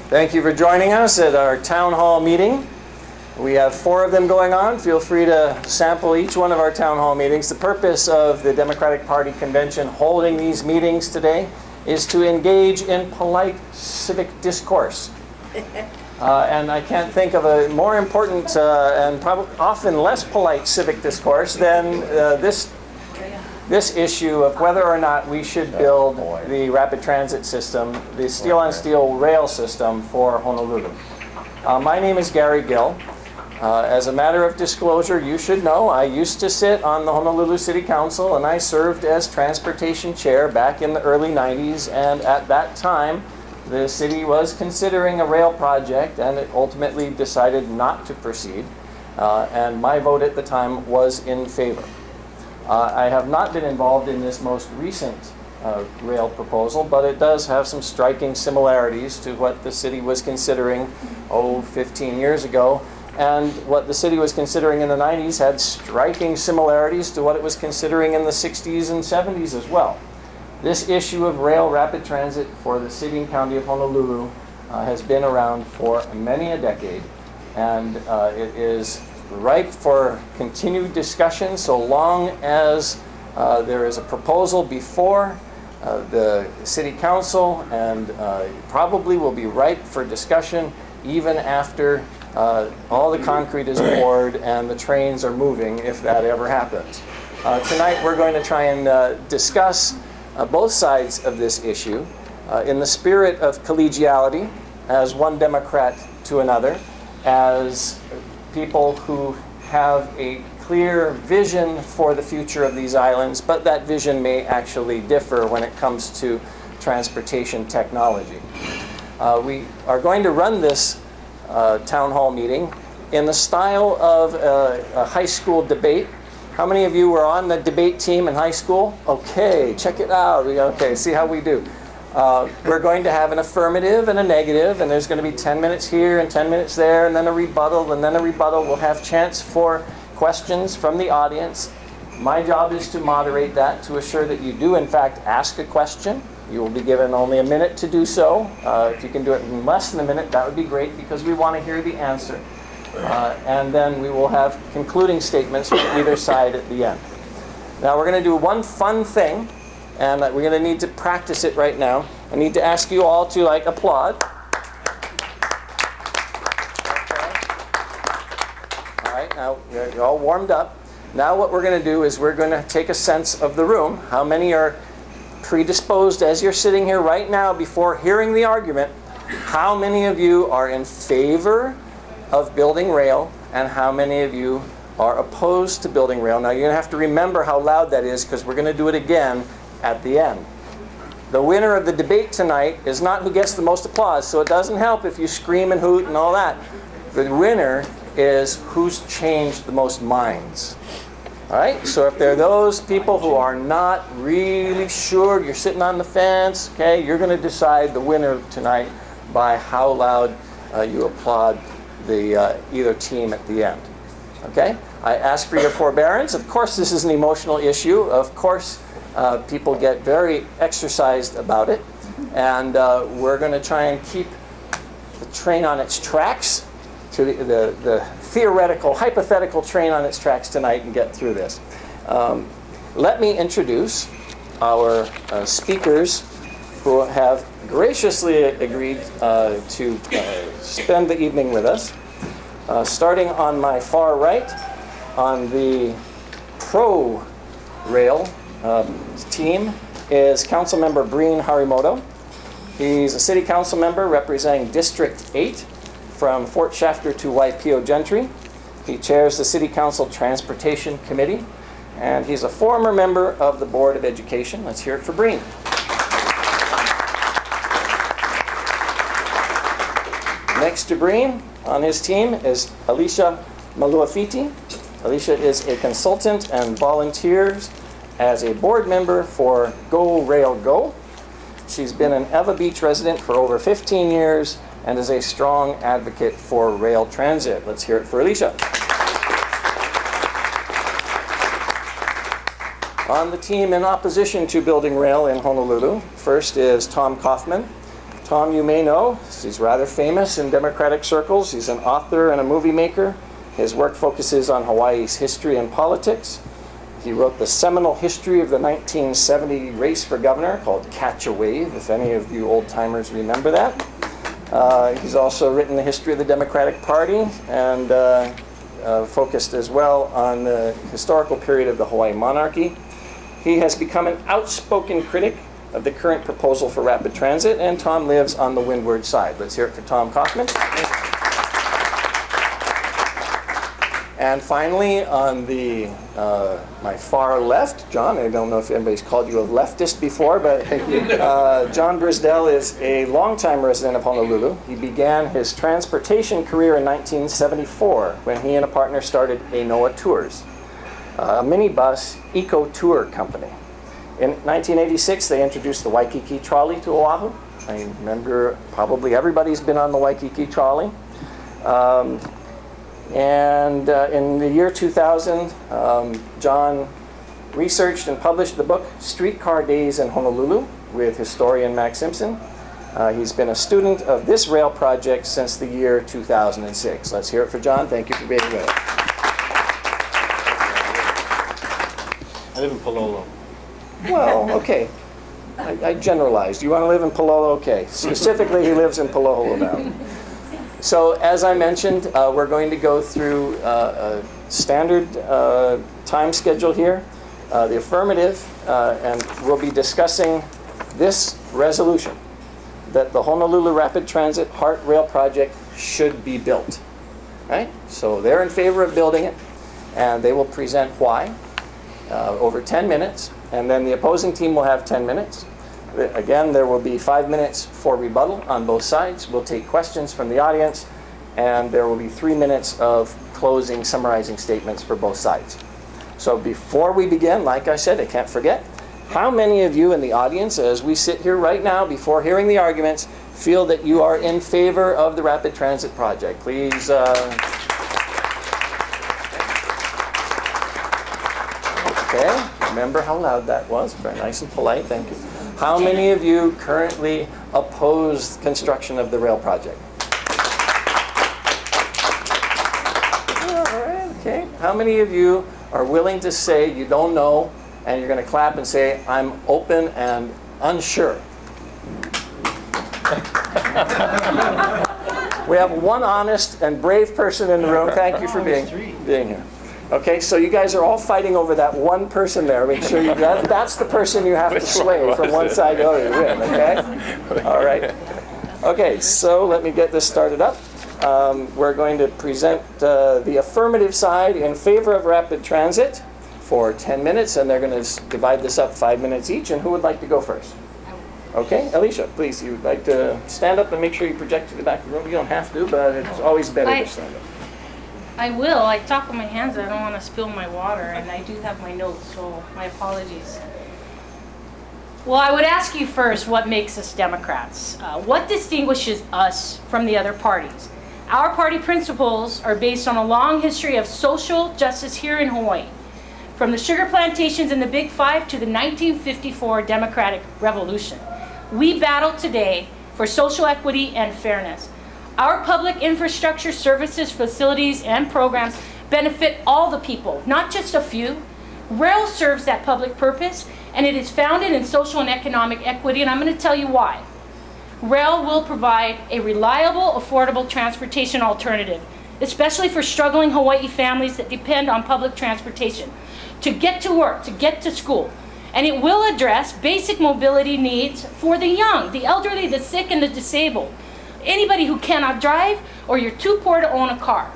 Thank you for joining us at our town hall meeting. We have 4 of them going on. Feel free to sample each one of our town hall meetings. The purpose of the Democratic Party convention holding these meetings today is to engage in polite civic discourse. And I can't think of a more important and probably often less polite civic discourse than this issue of whether or not we should build the rapid transit system, the steel-on-steel rail system for Honolulu. My name is Gary Gill. As a matter of disclosure, you should know I used to sit on the Honolulu City Council, and I served as transportation chair back in the early 90s, and at that time the city was considering a rail project, and it ultimately decided not to proceed, and my vote at the time was in favor. I have not been involved in this most recent rail proposal, but it does have some striking similarities to what the city was considering 15 years ago. And what the city was considering in the 90s had striking similarities to what it was considering in the 60s and 70s as well. This issue of rail rapid transit for the city and county of Honolulu has been around for many a decade, and it is ripe for continued discussion so long as there is a proposal before the city council, and probably will be ripe for discussion even after all the concrete is poured and the trains are moving, if that ever happens. Tonight we're going to try and discuss both sides of this issue in the spirit of collegiality, as one Democrat to another, as people who have a clear vision for the future of these islands, but that vision may actually differ when it comes to transportation technology. We are going to run this town hall meeting in the style of a high school debate. How many of you were on the debate team in high school? Okay, check it out. Okay, see how we do. We're going to have an affirmative and a negative, and there's going to be 10 minutes here and 10 minutes there, and then a rebuttal, and then a rebuttal. We'll have chance for questions from the audience. My job is to moderate that, to assure that you do in fact ask a question. You will be given only a minute to do so. If you can do it in less than a minute, that would be great, because we want to hear the answer. And then we will have concluding statements from either side at the end. Now we're going to do one fun thing, and we're going to need to practice it right now. I need to ask you all to applaud. All right, now you're all warmed up. Now what we're going to do is we're going to take a sense of the room. How many are predisposed as you're sitting here right now before hearing the argument? How many of you are in favor of building rail, and how many of you are opposed to building rail? Now you're going to have to remember how loud that is, because we're going to do it again at the end. The winner of the debate tonight is not who gets the most applause, so it doesn't help if you scream and hoot and all that. The winner is who's changed the most minds. All right, so if there are those people who are not really sure, you're sitting on the fence, okay, you're going to decide the winner tonight by how loud you applaud the either team at the end. Okay, I ask for your forbearance. Of course, this is an emotional issue. Of course, people get very exercised about it, and we're going to try and keep the train on its tracks, to the theoretical, hypothetical train on its tracks tonight, and get through this. Let me introduce our speakers who have graciously agreed to spend the evening with us. Starting on my far right, on the pro-rail team, is Councilmember Breen Harimoto. He's a city council member representing District 8 from Fort Shafter to Waipio Gentry. He chairs the City Council Transportation Committee, and he's a former member of the Board of Education. Let's hear it for Breen. Next to Breen on his team is Alicia Maluafiti. Alicia is a consultant and volunteers as a board member for Go Rail Go. She's been an Eva Beach resident for over 15 years and is a strong advocate for rail transit. Let's hear it for Alicia. On the team in opposition to building rail in Honolulu, first is Tom Kaufman. Tom, you may know, He's rather famous in Democratic circles. He's an author and a movie maker. His work focuses on Hawaii's history and politics. He wrote the seminal history of the 1970 race for governor called Catch a Wave, if any of you old-timers remember that. He's also written the history of the Democratic Party and focused as well on the historical period of the Hawaii monarchy. He has become an outspoken critic of the current proposal for rapid transit, and Tom lives on the windward side. Let's hear it for Tom Kaufman. And finally, on the my far left, John, I don't know if anybody's called you a leftist before, but John Brisdell is a longtime resident of Honolulu. He began his transportation career in 1974 when he and a partner started Ainoa Tours, a minibus eco-tour company. In 1986, they introduced the Waikiki trolley to Oahu. I remember probably everybody's been on the Waikiki trolley. And in the year 2000, John researched and published the book Streetcar Days in Honolulu with historian Max Simpson. He's been a student of this rail project since the year 2006. Let's hear it for John. Thank you for being with us. I live in Palolo. Well, okay. I generalized. You want to live in Palolo? Okay. Specifically, he lives in Paloholo Valley. So, as I mentioned, we're going to go through a standard time schedule here. The affirmative, and we'll be discussing this resolution, that the Honolulu Rapid Transit HART Rail Project should be built. Right? So they're in favor of building it, and they will present why over 10 minutes, and then the opposing team will have 10 minutes. Again, there will be 5 minutes for rebuttal on both sides. We'll take questions from the audience, and there will be 3 minutes of closing, summarizing statements for both sides. So before we begin, like I said, I can't forget, how many of you in the audience, as we sit here right now, before hearing the arguments, feel that you are in favor of the Rapid Transit Project? Please. Okay, remember how loud that was? Very nice and polite, thank you. How many of you currently oppose construction of the rail project? All right, okay. How many of you are willing to say you don't know, and you're going to clap and say, I'm open and unsure? We have one honest and brave person in the room. Thank you for being here. Okay, so you guys are all fighting over that one person there. Make sure that's the person you have to sway from one side to the other to win, okay? All right. Okay, so let me get this started up. We're going to present the affirmative side in favor of rapid transit for 10 minutes, and they're going to divide this up 5 minutes each. And who would like to go first? Okay, Alicia, please, you would like to stand up and make sure you project to the back of the room. You don't have to, but it's always better to stand up. I will. I talk with my hands. I don't want to spill my water, and I do have my notes, so my apologies. Well, I would ask you first, what makes us Democrats? What distinguishes us from the other parties? Our party principles are based on a long history of social justice here in Hawaii, from the sugar plantations in the Big Five to the 1954 Democratic Revolution. We battle today for social equity and fairness. Our public infrastructure, services, facilities, and programs benefit all the people, not just a few. Rail serves that public purpose, and it is founded in social and economic equity, and I'm going to tell you why. Rail will provide a reliable, affordable transportation alternative, especially for struggling Hawaii families that depend on public transportation to get to work, to get to school. And it will address basic mobility needs for the young, the elderly, the sick, and the disabled. Anybody who cannot drive, or you're too poor to own a car.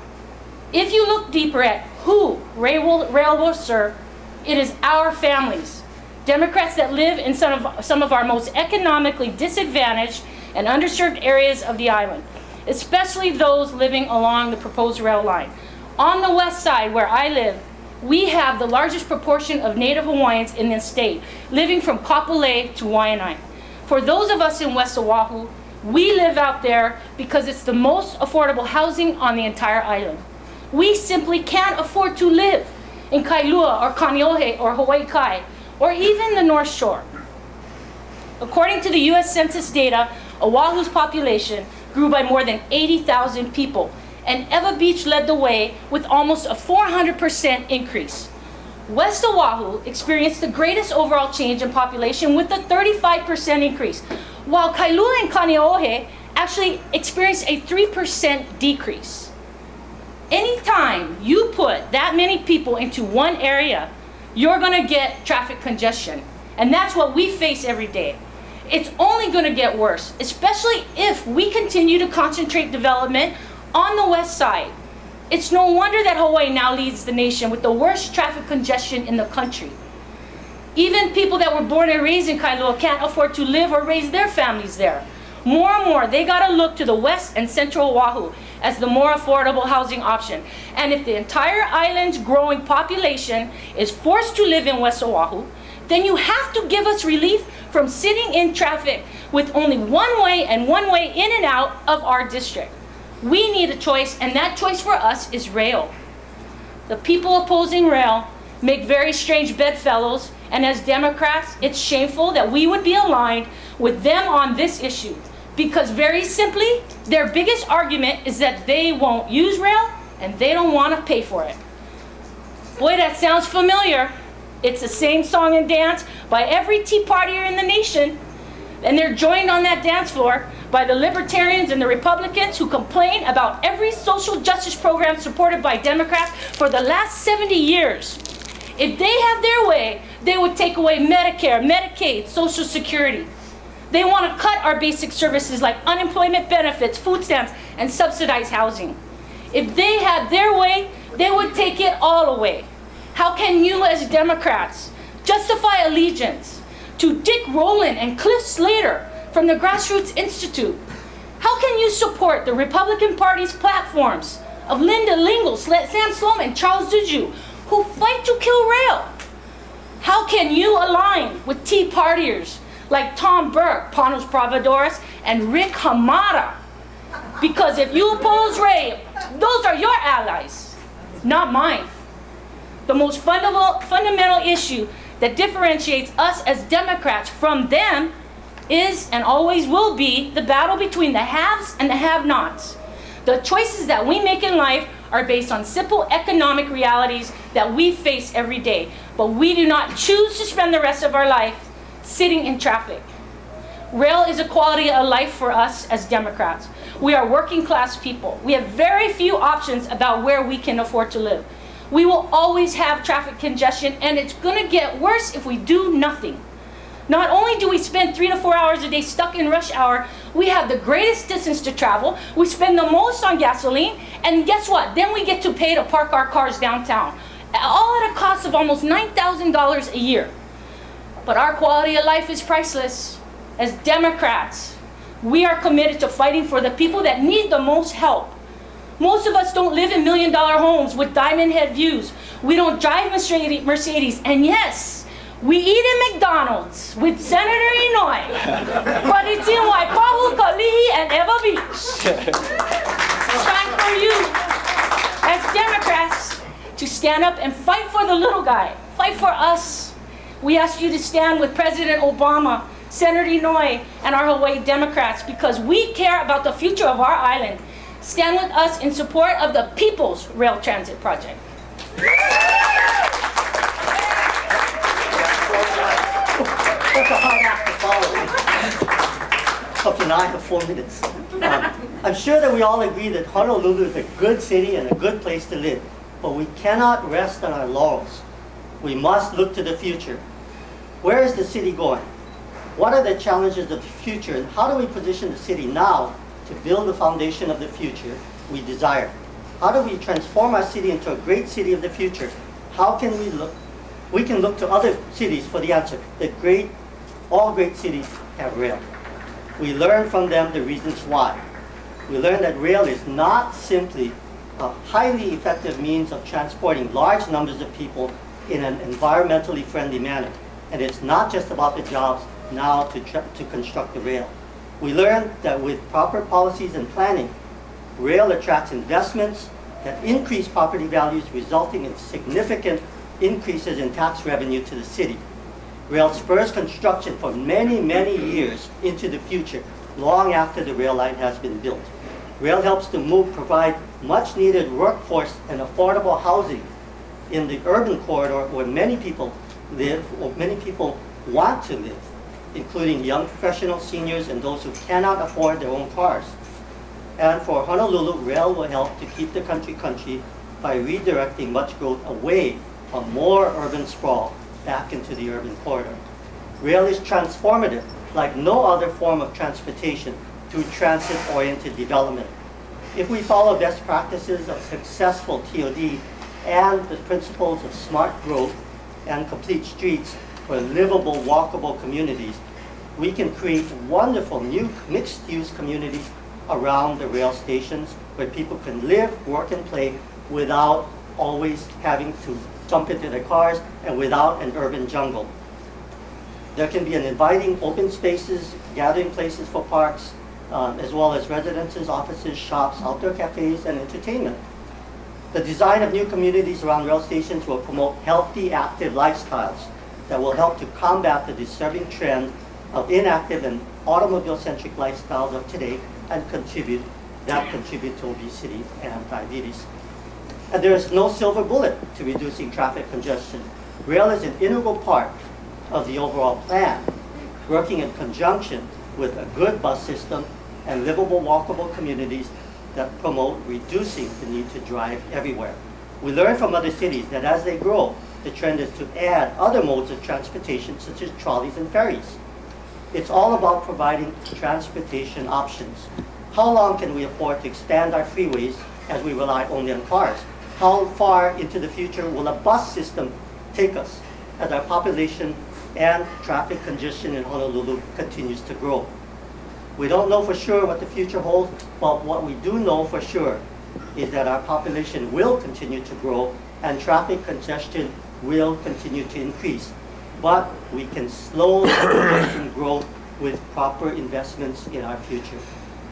If you look deeper at who rail will serve, it is our families. Democrats that live in some of our most economically disadvantaged and underserved areas of the island, especially those living along the proposed rail line. On the west side, where I live, we have the largest proportion of Native Hawaiians in this state, living from Kapolei to Waianae. For those of us in West Oahu, we live out there because it's the most affordable housing on the entire island. We simply can't afford to live in Kailua or Kaneohe or Hawaii Kai or even the North Shore. According to the U.S. Census data, Oahu's population grew by more than 80,000 people, and Eva Beach led the way with almost a 400% increase. West Oahu experienced the greatest overall change in population with a 35% increase, while Kailua and Kaneohe actually experienced a 3% decrease. Anytime you put that many people into one area, you're gonna get traffic congestion. And that's what we face every day. It's only gonna get worse, especially if we continue to concentrate development on the west side. It's no wonder that Hawaii now leads the nation with the worst traffic congestion in the country. Even people that were born and raised in Kailua can't afford to live or raise their families there. More and more, they gotta look to the west and central Oahu as the more affordable housing option. And if the entire island's growing population is forced to live in West Oahu, then you have to give us relief from sitting in traffic with only one way and one way in and out of our district. We need a choice, and that choice for us is rail. The people opposing rail make very strange bedfellows, and as Democrats, it's shameful that we would be aligned with them on this issue. Because very simply, their biggest argument is that they won't use rail and they don't want to pay for it. Boy, that sounds familiar. It's the same song and dance by every Tea Partier in the nation. And they're joined on that dance floor by the Libertarians and the Republicans who complain about every social justice program supported by Democrats for the last 70 years. If they had their way, they would take away Medicare, Medicaid, Social Security. They want to cut our basic services like unemployment benefits, food stamps, and subsidized housing. If they had their way, they would take it all away. How can you as Democrats justify allegiance to Dick Rowland and Cliff Slater from the Grassroots Institute? How can you support the Republican Party's platforms of Linda Lingle, Sam Sloman, and Charles Duju, who fight to kill rail? How can you align with Tea Partiers like Tom Burke, Panos Provodoris, and Rick Hamada? Because if you oppose rail, those are your allies, not mine. The most fundamental issue that differentiates us as Democrats from them is and always will be the battle between the haves and the have-nots. The choices that we make in life are based on simple economic realities that we face every day, but we do not choose to spend the rest of our life sitting in traffic. Rail is a quality of life for us as Democrats. We are working class people. We have very few options about where we can afford to live. We will always have traffic congestion, and it's gonna get worse if we do nothing. Not only do we spend 3 to 4 hours a day stuck in rush hour, we have the greatest distance to travel, we spend the most on gasoline, and guess what? Then we get to pay to park our cars downtown, all at a cost of almost $9,000 a year. But our quality of life is priceless. As Democrats, we are committed to fighting for the people that need the most help. Most of us don't live in million-dollar homes with diamond head views. We don't drive Mercedes, and yes, we eat in McDonald's with Senator Inouye, but it's in Waipahu, Kalihi, and Eva Beach. It's time for you, as Democrats, to stand up and fight for the little guy. Fight for us. We ask you to stand with President Obama, Senator Inouye, and our Hawaii Democrats because we care about the future of our island. Stand with us in support of the People's Rail Transit Project. That's a hard act to follow. Okay, now I have 4 minutes. I'm sure that we all agree that Honolulu is a good city and a good place to live, but we cannot rest on our laurels. We must look to the future. Where is the city going? What are the challenges of the future, and how do we position the city now to build the foundation of the future we desire? How do we transform our city into a great city of the future? How can we look? We can look to other cities for the answer. All great cities have rail. We learn from them the reasons why. We learn that rail is not simply a highly effective means of transporting large numbers of people in an environmentally friendly manner. And it's not just about the jobs now to construct the rail. We learned that with proper policies and planning, rail attracts investments that increase property values, resulting in significant increases in tax revenue to the city. Rail spurs construction for many, many years into the future, long after the rail line has been built. Rail helps to provide much needed workforce and affordable housing in the urban corridor where many people live or many people want to live, including young professionals, seniors, and those who cannot afford their own cars. And for Honolulu, rail will help to keep the country by redirecting much growth away from more urban sprawl back into the urban corridor. Rail is transformative, like no other form of transportation, through transit-oriented development. If we follow best practices of successful TOD and the principles of smart growth and complete streets for livable, walkable communities, we can create wonderful new mixed-use communities around the rail stations where people can live, work, and play without always having to jump into their cars and without an urban jungle. There can be an inviting open spaces, gathering places for parks, as well as residences, offices, shops, outdoor cafes, and entertainment. The design of new communities around rail stations will promote healthy, active lifestyles that will help to combat the disturbing trend of inactive and automobile-centric lifestyles of today and contribute to obesity and diabetes. And there is no silver bullet to reducing traffic congestion. Rail is an integral part of the overall plan, working in conjunction with a good bus system and livable, walkable communities that promote reducing the need to drive everywhere. We learn from other cities that as they grow, the trend is to add other modes of transportation, such as trolleys and ferries. It's all about providing transportation options. How long can we afford to expand our freeways as we rely only on cars? How far into the future will a bus system take us as our population and traffic congestion in Honolulu continues to grow? We don't know for sure what the future holds, but what we do know for sure is that our population will continue to grow and traffic congestion will continue to increase. But we can slow the population growth with proper investments in our future.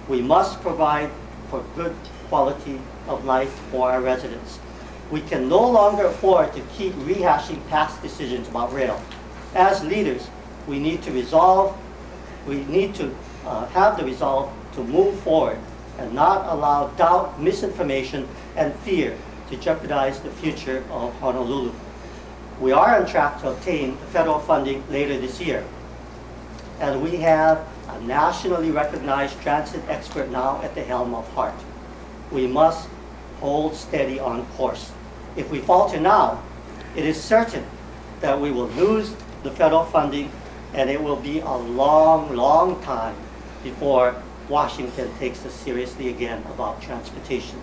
We must provide for good quality of life for our residents. We can no longer afford to keep rehashing past decisions about rail. As leaders, we need to have the resolve to move forward and not allow doubt, misinformation, and fear to jeopardize the future of Honolulu. We are on track to obtain federal funding later this year. And we have a nationally recognized transit expert now at the helm of HART. We must hold steady on course. If we falter now, it is certain that we will lose the federal funding and it will be a long, long time before Washington takes us seriously again about transportation.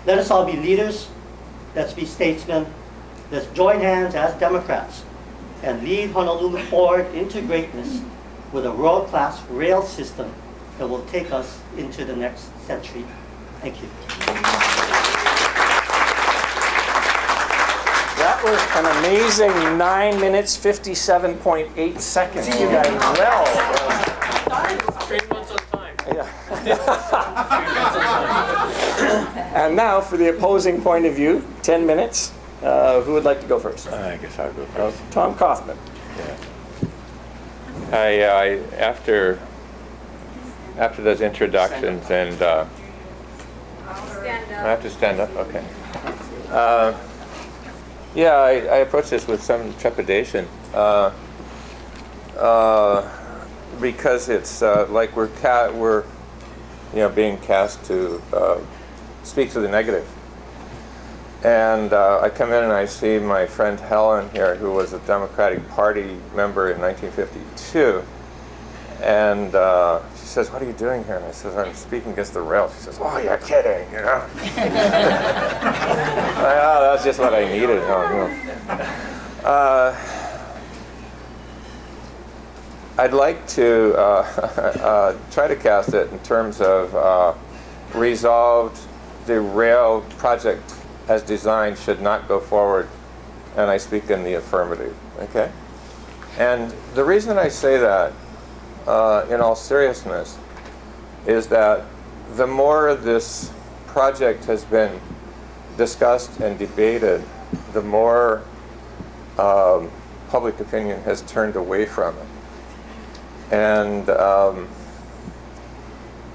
Let us all be leaders, let's be statesmen, let's join hands as Democrats and lead Honolulu forward into greatness with a world-class rail system that will take us into the next century. Thank you. That was an amazing 9 minutes, 57.8 seconds. You guys well. Train runs on time. And now for the opposing point of view, 10 minutes. Who would like to go first? I guess I'll go first. Tom Kaufman. After those introductions and Stand up. I have to stand up. Okay. I approach this with some trepidation because it's like we're being cast to speak to the negative. And I come in and I see my friend Helen here, who was a Democratic Party member in 1952. And she says, "What are you doing here?" And I says, "I'm speaking against the rail." She says, "Oh, you're kidding, that's just what I needed. I'd like to try to cast it in terms of resolved the rail project as designed should not go forward, and I speak in the affirmative, okay? And the reason I say that, in all seriousness, is that the more this project has been discussed and debated, the more public opinion has turned away from it. And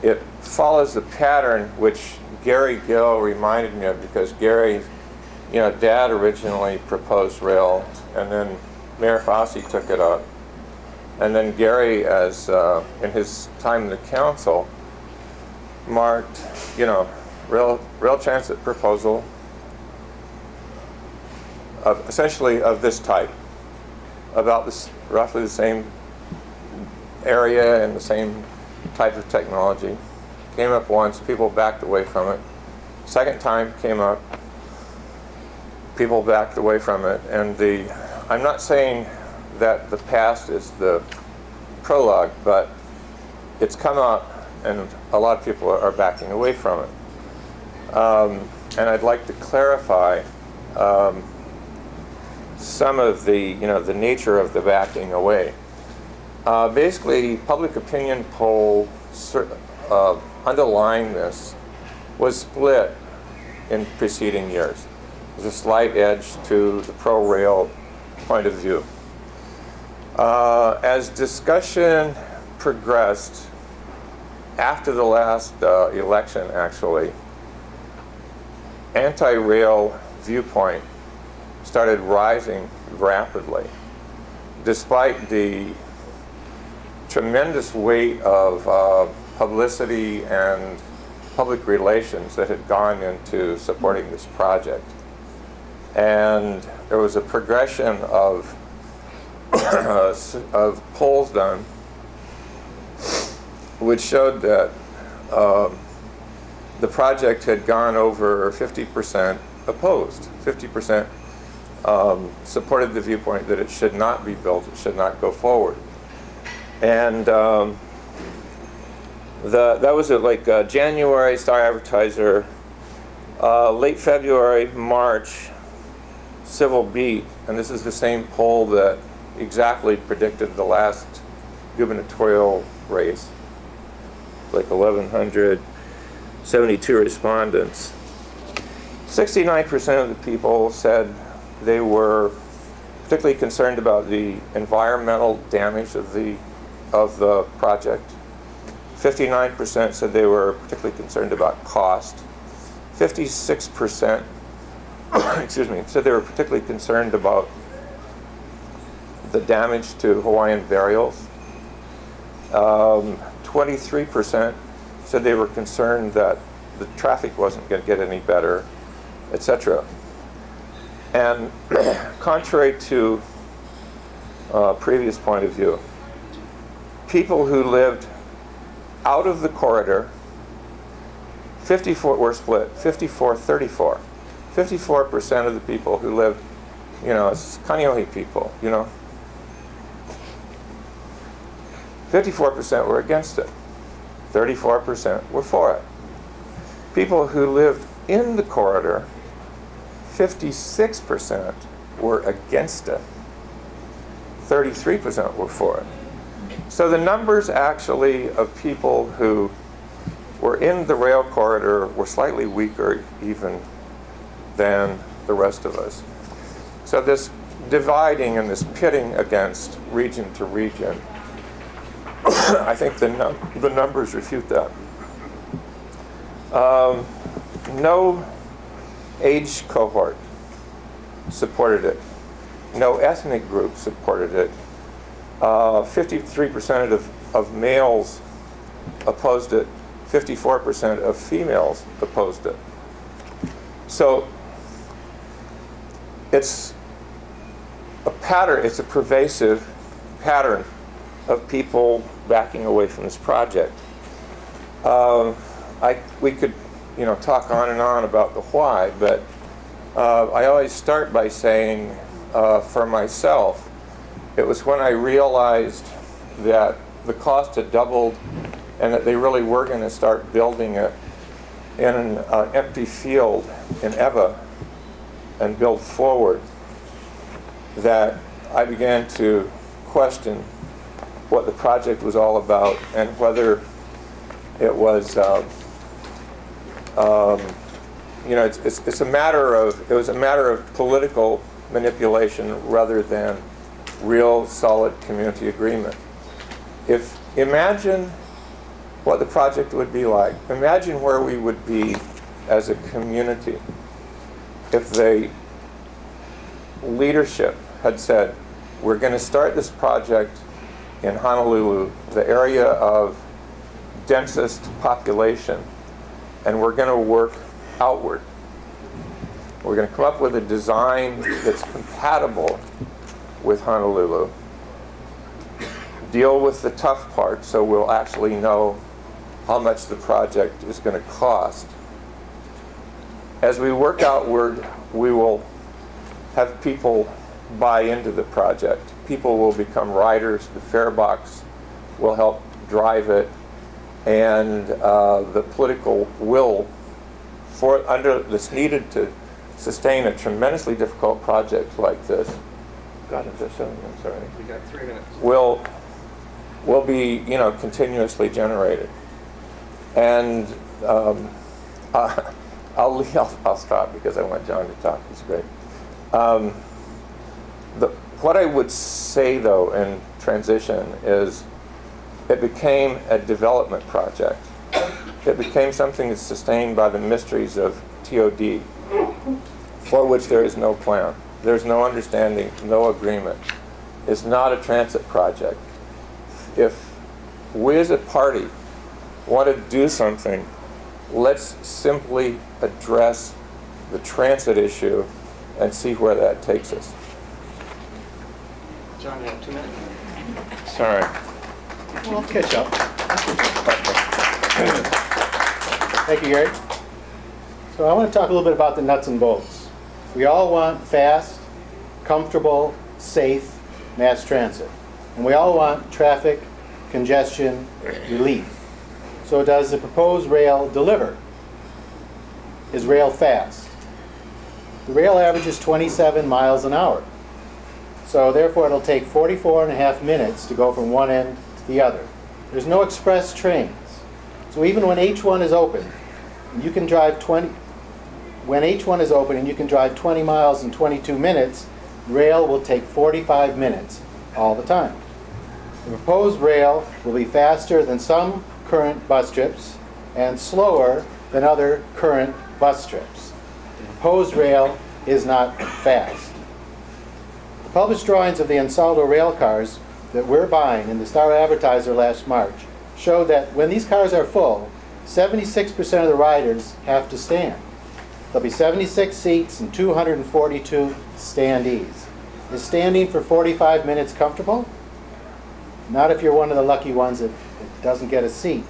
it follows the pattern which Gary Gill reminded me of, because Gary, Dad originally proposed rail, and then Mayor Fossey took it up. And then Gary, as in his time in the council, marked, rail transit proposal of essentially of this type, about this roughly the same area and the same type of technology. Came up once, people backed away from it. Second time came up, people backed away from it. And I'm not saying that the past is the prologue, but it's come up and a lot of people are backing away from it. And I'd like to clarify some of the nature of the backing away. Basically, public opinion poll underlying this was split in preceding years. There's a slight edge to the pro-rail point of view. As discussion progressed after the last election, actually, anti-rail viewpoint started rising rapidly, despite the tremendous weight of publicity and public relations that had gone into supporting this project. And there was a progression of polls done which showed that the project had gone over 50% opposed. 50% supported the viewpoint that it should not be built, it should not go forward. And that was at January, Star Advertiser, late February, March, Civil Beat, and this is the same poll that exactly predicted the last gubernatorial race, 1,172 respondents. 69% of the people said they were particularly concerned about the environmental damage of the project. 59% said they were particularly concerned about cost. 56% said they were particularly concerned about the damage to Hawaiian burials. 23% said they were concerned that the traffic wasn't going to get any better, etc. And contrary to previous point of view, people who lived out of the corridor, 54 were split, 54-34. 54% of the people who lived, it's Kaneohe people, 54% were against it. 34% were for it. People who lived in the corridor, 56% were against it. 33% were for it. So the numbers actually of people who were in the rail corridor were slightly weaker even than the rest of us. So this dividing and this pitting against region to region, I think the numbers refute that. No age cohort supported it. No ethnic group supported it. 53% of males opposed it. 54% of females opposed it. So it's a pattern, it's a pervasive pattern of people backing away from this project. We could, talk on and on about the why, but I always start by saying, for myself, it was when I realized that the cost had doubled and that they really were going to start building it in an empty field in Ewa and build forward, that I began to question what the project was all about and whether it was, it's a matter of political manipulation rather than real solid community agreement. Imagine what the project would be like. Imagine where we would be as a community if the leadership had said, we're going to start this project in Honolulu, the area of densest population, and we're going to work outward. We're going to come up with a design that's compatible with Honolulu. Deal with the tough part so we'll actually know how much the project is going to cost. As we work outward, we will have people buy into the project. People will become riders. The fare box will help drive it, and the political will that's needed to sustain a tremendously difficult project like this. God, is there 7 minutes already? We got 3 minutes. Will be, continuously generated. And I'll stop because I want John to talk. He's great. What I would say, though, in transition is it became a development project. It became something that's sustained by the mysteries of TOD, for which there is no plan. There's no understanding, no agreement. It's not a transit project. If we as a party want to do something, let's simply address the transit issue and see where that takes us. John, you have 2 minutes. Sorry. Well, I'll catch up. Thank you, Gary. So I want to talk a little bit about the nuts and bolts. We all want fast, comfortable, safe mass transit. And we all want traffic congestion relief. So does the proposed rail deliver? Is rail fast? The rail averages 27 miles an hour. So therefore it'll take 44.5 minutes to go from one end to the other. There's no express trains. So even when H1 is open, you can drive 20 miles in 22 minutes, rail will take 45 minutes all the time. The proposed rail will be faster than some current bus trips and slower than other current bus trips. The proposed rail is not fast. The published drawings of the Ansaldo rail cars that we're buying in the Star Advertiser last March showed that when these cars are full, 76% of the riders have to stand. There'll be 76 seats and 242 standees. Is standing for 45 minutes comfortable? Not if you're one of the lucky ones that doesn't get a seat.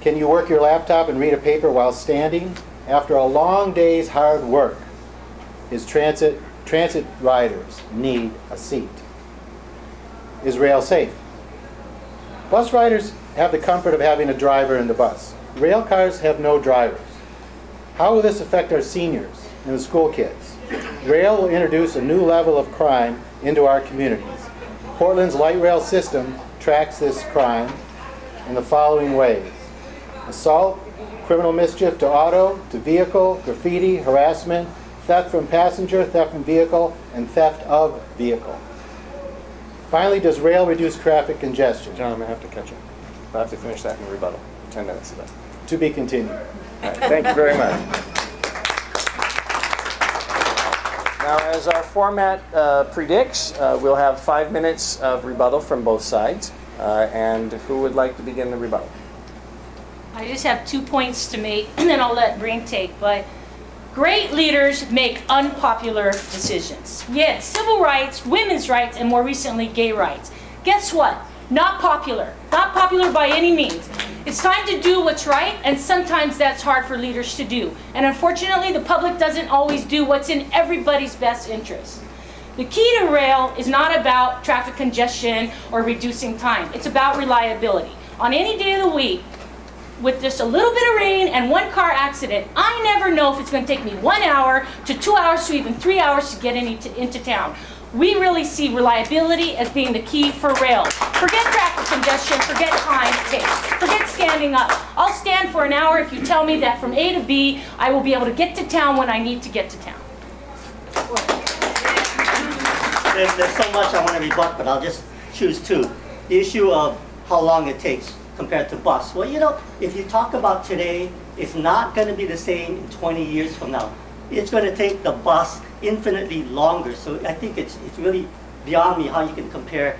Can you work your laptop and read a paper while standing? After a long day's hard work, transit riders need a seat. Is rail safe? Bus riders have the comfort of having a driver in the bus. Rail cars have no drivers. How will this affect our seniors and the school kids? Rail will introduce a new level of crime into our communities. Portland's light rail system tracks this crime in the following ways: assault, criminal mischief to auto, to vehicle, graffiti, harassment, theft from passenger, theft from vehicle, and theft of vehicle. Finally, does rail reduce traffic congestion? John, I'm going to have to catch up. I'll have to finish that in rebuttal. 10 minutes of that. To be continued. All right, thank you very much. Now, as our format predicts, we'll have 5 minutes of rebuttal from both sides. And who would like to begin the rebuttal? I just have 2 points to make, and then I'll let Breen take. But great leaders make unpopular decisions. We had civil rights, women's rights, and more recently, gay rights. Guess what? Not popular. Not popular by any means. It's time to do what's right, and sometimes that's hard for leaders to do. And unfortunately, the public doesn't always do what's in everybody's best interest. The key to rail is not about traffic congestion or reducing time. It's about reliability. On any day of the week, with just a little bit of rain and one car accident, I never know if it's going to take me 1 hour to 2 hours to even 3 hours to get into town. We really see reliability as being the key for rail. Forget traffic congestion, forget time it takes, forget standing up. I'll stand for an hour if you tell me that from A to B, I will be able to get to town when I need to get to town. There's so much I want to rebut, but I'll just choose two. The issue of how long it takes. compared to bus. Well, if you talk about today, it's not going to be the same in 20 years from now. It's going to take the bus infinitely longer. So I think it's really beyond me how you can compare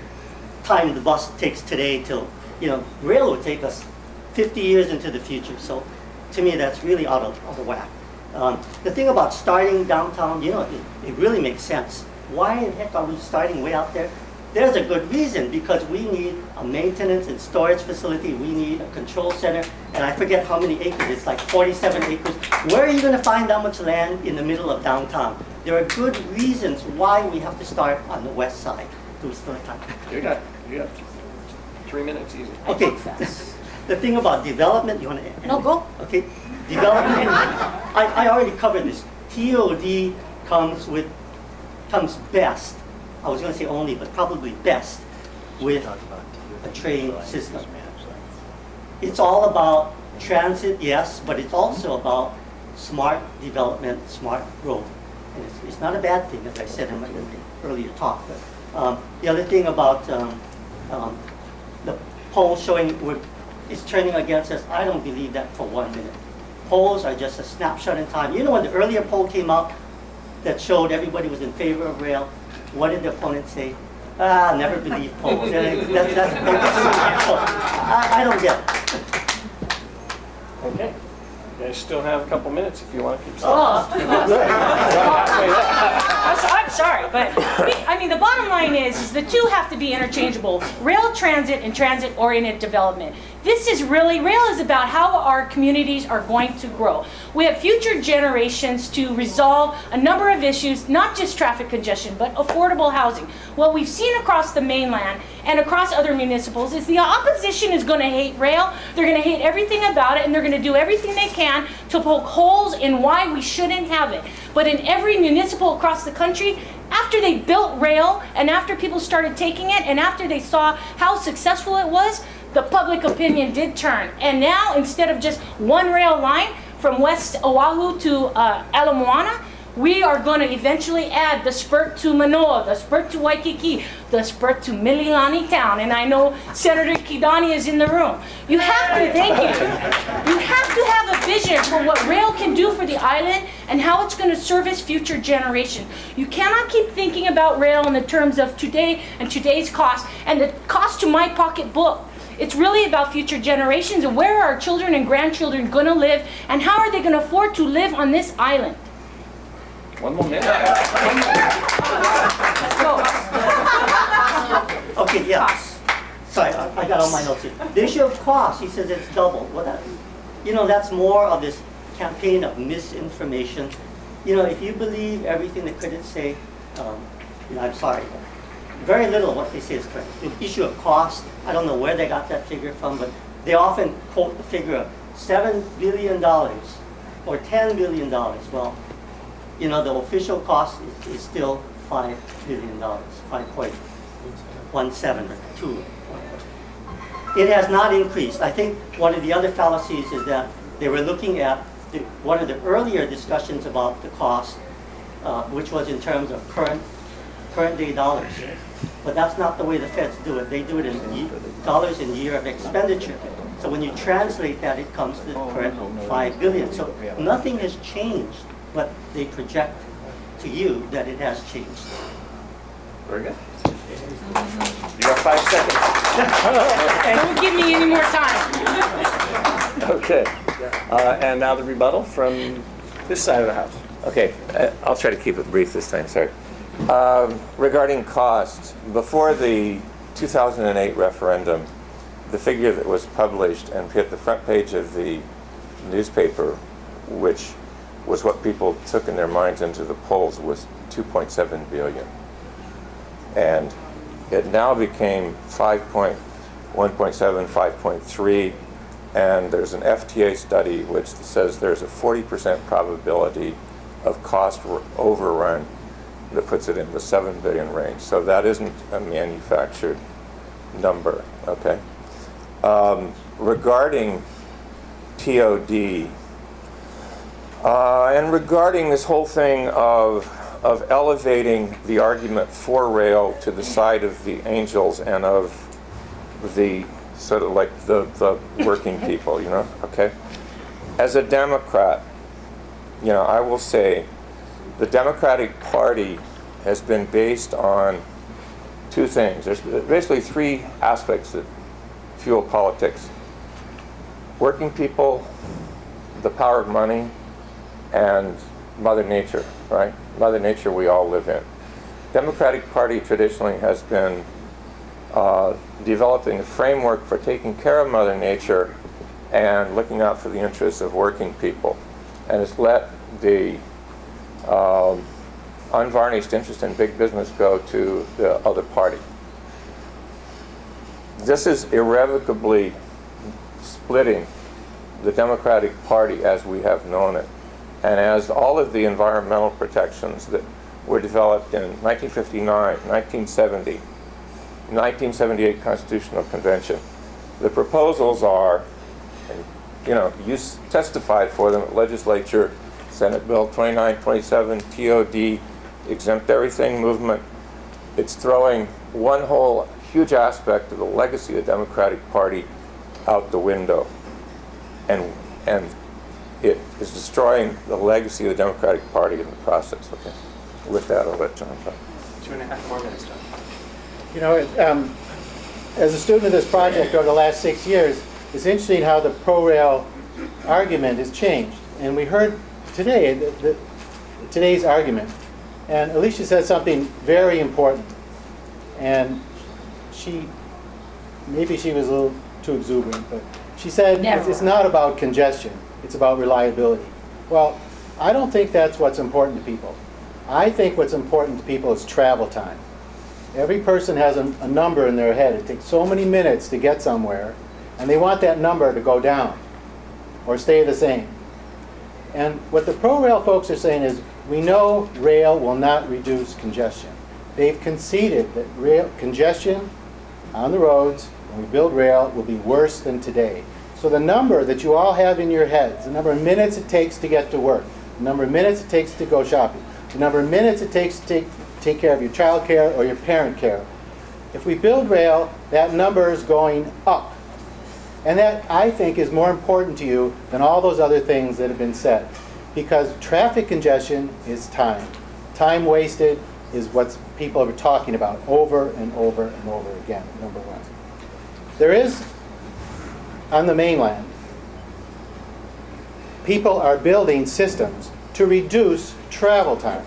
time the bus takes today till, rail will take us 50 years into the future. So to me, that's really out of whack. The thing about starting downtown, it really makes sense. Why in heck are we starting way out there? There's a good reason, because we need a maintenance and storage facility, we need a control center, and I forget how many acres, it's like 47 acres. Where are you going to find that much land in the middle of downtown? There are good reasons why we have to start on the west side. Do we still have time? You got 3 minutes easy. Okay, the thing about development, you want to? No, go. Okay, development, I already covered this. TOD comes best, I was going to say only, but probably best, with a train system. It's all about transit, yes, but it's also about smart development, smart growth. And it's not a bad thing, as I said in my earlier talk. But the other thing about the poll showing it's turning against us, I don't believe that for 1 minute. Polls are just a snapshot in time. When the earlier poll came out that showed everybody was in favor of rail, what did the opponent say? Never believe polls. That's so I don't get it. Okay. You guys still have a couple minutes if you want to keep Oh. saying. I'm sorry, but the bottom line is the two have to be interchangeable. Rail transit and transit-oriented development. Rail is about how our communities are going to grow. We have future generations to resolve a number of issues, not just traffic congestion, but affordable housing. What we've seen across the mainland and across other municipals is the opposition is going to hate rail. They're going to hate everything about it, and they're going to do everything they can to poke holes in why we shouldn't have it. But in every municipal across the country, after they built rail and after people started taking it and after they saw how successful it was, the public opinion did turn. And now, instead of just one rail line from West Oahu to Ala Moana, we are going to eventually add the spurt to Manoa, the spurt to Waikiki, the spurt to Mililani Town. And I know Senator Kidani is in the room. You have to, thank you. You have to have a vision for what rail can do for the island and how it's going to service future generations. You cannot keep thinking about rail in the terms of today and today's cost and the cost to my pocketbook. It's really about future generations and where are our children and grandchildren going to live and how are they going to afford to live on this island. 1 more minute. Let's go. Okay, yeah. Sorry, I got all my notes here. The issue of cost, he says it's double. Well, that's more of this campaign of misinformation. If you believe everything the critics say, I'm sorry. Very little of what they say is correct. The issue of cost, I don't know where they got that figure from, but they often quote the figure of $7 billion or $10 billion. Well, the official cost is still $5 billion, 5.17 or 2. It has not increased. I think one of the other fallacies is that they were looking at one of the earlier discussions about the cost, which was in terms of current day dollars. But that's not the way the feds do it. They do it in dollars in year of expenditure. So when you translate that, it comes to the current $5 billion. So nothing has changed, but they project to you that it has changed. Very good. You have 5 seconds. Don't give me any more time. Okay. And now the rebuttal from this side of the house. Okay, I'll try to keep it brief this time, sorry. Regarding cost, before the 2008 referendum, the figure that was published and hit the front page of the newspaper, which was what people took in their minds into the polls, was 2.7 billion. And it now became 1.7, 5.3, and there's an FTA study which says there's a 40% probability of cost overrun that puts it in the 7 billion range. So that isn't a manufactured number, okay? Regarding TOD, and regarding this whole thing of elevating the argument for rail to the side of the angels and of the sort of like the working people, you know, okay? As a Democrat, you know, I will say the Democratic Party has been based on two things. There's basically three aspects that fuel politics. Working people, the power of money, and Mother Nature, right? Mother Nature we all live in. Democratic Party traditionally has been developing a framework for taking care of Mother Nature and looking out for the interests of working people. And it's let the unvarnished interest in big business go to the other party. This is irrevocably splitting the Democratic Party as we have known it. And as all of the environmental protections that were developed in 1959, 1970, 1978 Constitutional Convention, the proposals are, and, you know, you testified for them at legislature, Senate Bill 2927, TOD, exempt everything movement. It's throwing one whole huge aspect of the legacy of the Democratic Party out the window. And it is destroying the legacy of the Democratic Party in the process. Okay. With that, I'll let John talk. 2.5 more minutes, John. You know, as a student of this project over the last 6 years, it's interesting how the pro-rail argument has changed. And we heard today today's argument. And Alicia said something very important. And maybe she was a little too exuberant, but she said it's not about congestion, it's about reliability. Well, I don't think that's what's important to people. I think what's important to people is travel time. Every person has a number in their head. It takes so many minutes to get somewhere, and they want that number to go down or stay the same. And what the pro-rail folks are saying is, we know rail will not reduce congestion. They've conceded that congestion on the roads, when we build rail, will be worse than today. So the number that you all have in your heads, the number of minutes it takes to get to work, the number of minutes it takes to go shopping, the number of minutes it takes to take care of your child care or your parent care. If we build rail, that number is going up. And that, I think, is more important to you than all those other things that have been said. Because traffic congestion is time. Time wasted is what people are talking about over and over and over again, number one. There is, on the mainland, people are building systems to reduce travel time.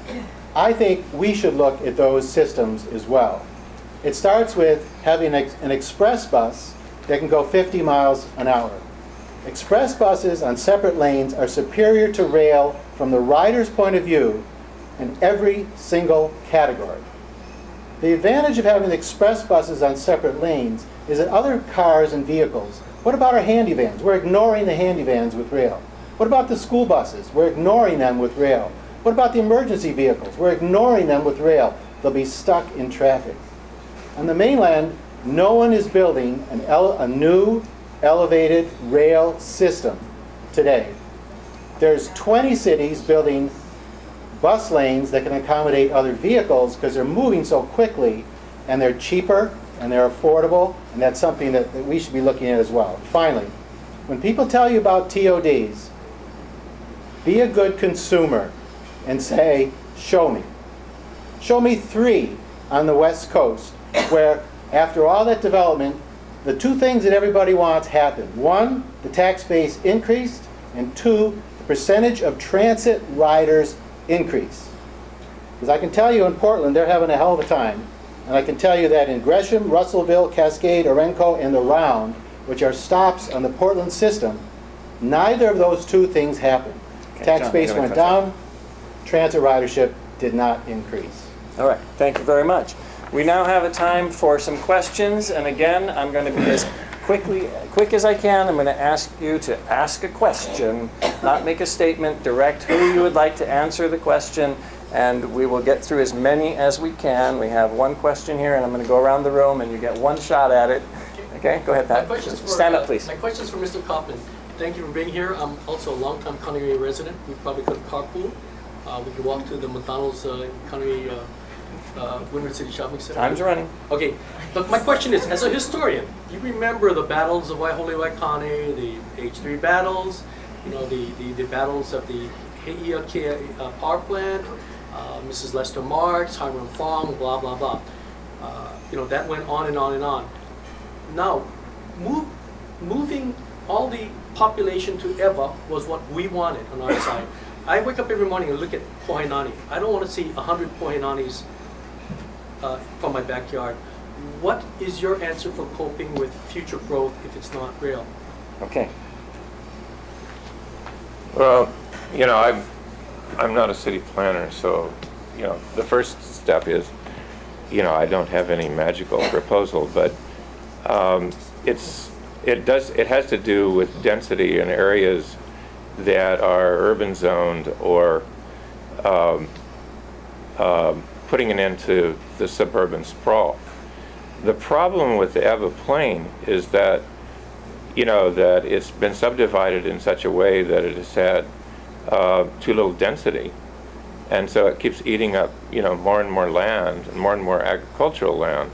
I think we should look at those systems as well. It starts with having an express bus that can go 50 miles an hour. Express buses on separate lanes are superior to rail from the rider's point of view in every single category. The advantage of having express buses on separate lanes is that other cars and vehicles, what about our handy vans? We're ignoring the handy vans with rail. What about the school buses? We're ignoring them with rail. What about the emergency vehicles? We're ignoring them with rail. They'll be stuck in traffic. On the mainland, no one is building a new elevated rail system today. There's 20 cities building bus lanes that can accommodate other vehicles because they're moving so quickly, and they're cheaper and they're affordable, and that's something that we should be looking at as well. Finally, when people tell you about TODs, be a good consumer and say, show me. Show me 3 on the West Coast where, after all that development, the 2 things that everybody wants happened. 1, the tax base increased, and 2, the percentage of transit riders increased. Because I can tell you in Portland, they're having a hell of a time. And I can tell you that in Gresham, Russellville, Cascade, Orenco, and the Round, which are stops on the Portland system, neither of those 2 things happened. Okay, Tax John, base you're gonna went down, transit ridership did not increase. All right, thank you very much. We now have a time for some questions, and again, I'm going to be as quick as I can. I'm going to ask you to ask a question, not make a statement, direct who you would like to answer the question, and we will get through as many as we can. We have one question here, and I'm going to go around the room, and you get one shot at it. Okay, go ahead, Pat. Stand up, please. My question's for Mr. Kaufman. Thank you for being here. I'm also a longtime Conway resident. We probably could carpool. We could walk to the McDonald's Conway Windward City Shopping Center. Time's running. Okay, but my question is, as a historian, you remember the battles of Waihole Waikane, the H3 battles, you know, the battles of the Heiakia power plant, Mrs. Lester Marks, Hiram Fong, blah, blah, blah. You know, that went on and on and on. Now, moving all the population to Ewa was what we wanted on our side. I wake up every morning and look at Pohainani. I don't want to see 100 Pohainanis from my backyard. What is your answer for coping with future growth if it's not rail? Okay. Well, you know, I'm not a city planner, so, you know, the first step is, you know, I don't have any magical proposal, but it has to do with density in areas that are urban zoned or putting an end to the suburban sprawl. The problem with the Ewa Plain is that, you know, that it's been subdivided in such a way that it has had too little density. And so it keeps eating up, you know, more and more land, and more agricultural land.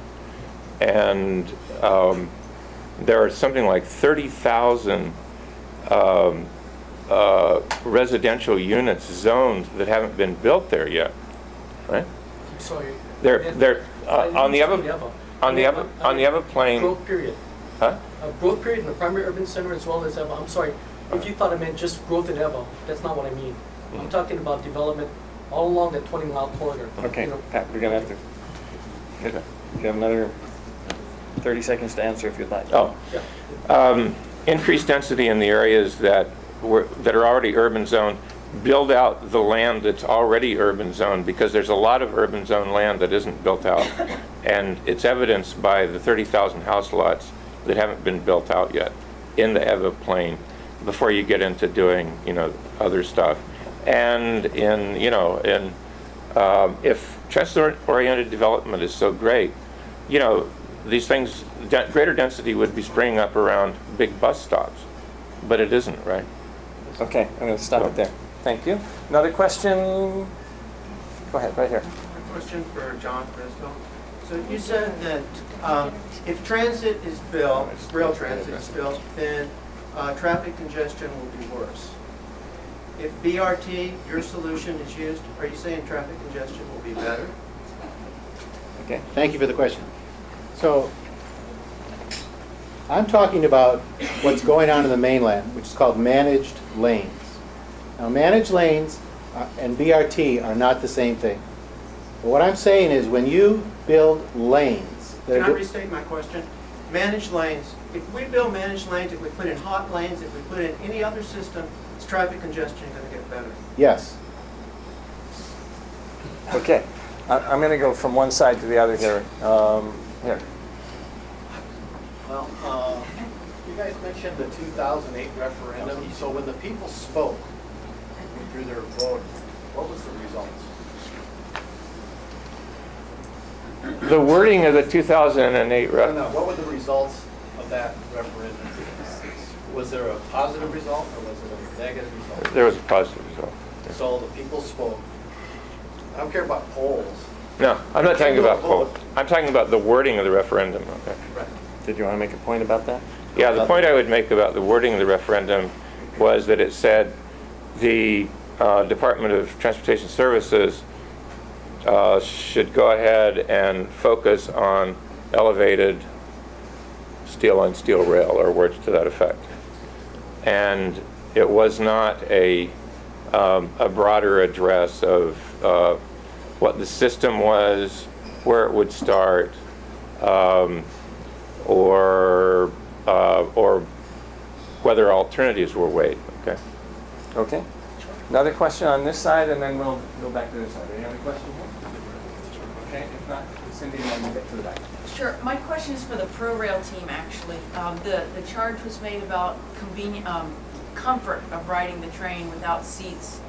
And there are something like 30,000 residential units zoned that haven't been built there yet, right? I'm sorry. They're on the Ewa Plain. Growth period. Huh? Growth period in the primary urban center as well as Ewa. I'm sorry, if you thought I meant just growth in Ewa, that's not what I mean. I'm talking about development all along that 20-mile corridor. Okay, You know, Pat, we're gonna have to, you have another 30 seconds to answer if you'd like. Oh. Yeah. Increased density in the areas that are already urban zoned. Build out the land that's already urban zoned, because there's a lot of urban zone land that isn't built out. And it's evidenced by the 30,000 house lots that haven't been built out yet in the Ewa Plain before you get into doing, you know, other stuff. And if transit-oriented development is so great, you know, these things, greater density would be springing up around big bus stops, but it isn't, right? Okay, I'm gonna stop it there. Thank you. Another question? Go ahead, right here. A question for John Frisco. So you said that if transit is built, rail transit is built, then traffic congestion will be worse. If BRT, your solution, is used, are you saying traffic congestion will be better? Okay. Thank you for the question. So, I'm talking about what's going on in the mainland, which is called managed lanes. Now, managed lanes and BRT are not the same thing. But what I'm saying is when you build lanes, Can I restate my question? Managed lanes, if we build managed lanes, if we put in hot lanes, if we put in any other system, is traffic congestion going to get better? yes. Okay, I'm gonna go from one side to the other here. Here. Well, you guys mentioned the 2008 referendum, so when the people spoke through their vote, what was the results? The wording of the 2008 No, what were the results of that referendum? Was there a positive result or was it a negative result? there was a positive result. So the people spoke. I don't care about polls. No, I'm not talking about polls. Vote. I'm talking about the wording of the referendum. Okay. Right. Did you want to make a point about that? Yeah, the point I would make about the wording of the referendum was that it said the Department of Transportation Services should go ahead and focus on elevated steel-on-steel rail, or words to that effect. And it was not a broader address of what the system was, where it would start, or whether alternatives were weighed. Okay. Okay. Another question on this side, and then we'll go back to this side. Any other question here? Okay, if not, Cindy, and then we'll get to the back. Sure. My question is for the ProRail team, actually. The charge was made about comfort of riding the train without seats.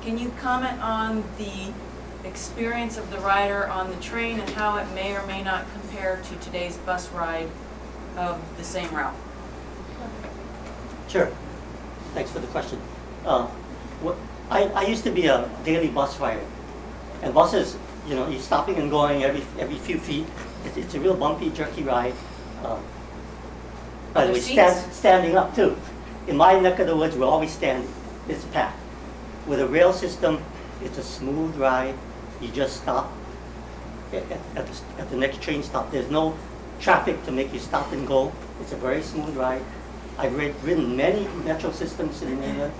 Can you comment on the experience of the rider on the train and how it may or may not compare to today's bus ride of the same route? Sure. Thanks for the question. I used to be a daily bus rider, and buses you know, you're stopping and going every few feet. It's a real bumpy, jerky ride. By the Are way, there seats? standing up too. In my neck of the woods, we're always standing. It's packed. With a rail system, it's a smooth ride. You just stop at the next train stop. There's no traffic to make you stop and go. It's a very smooth ride. I've ridden many metro systems in England.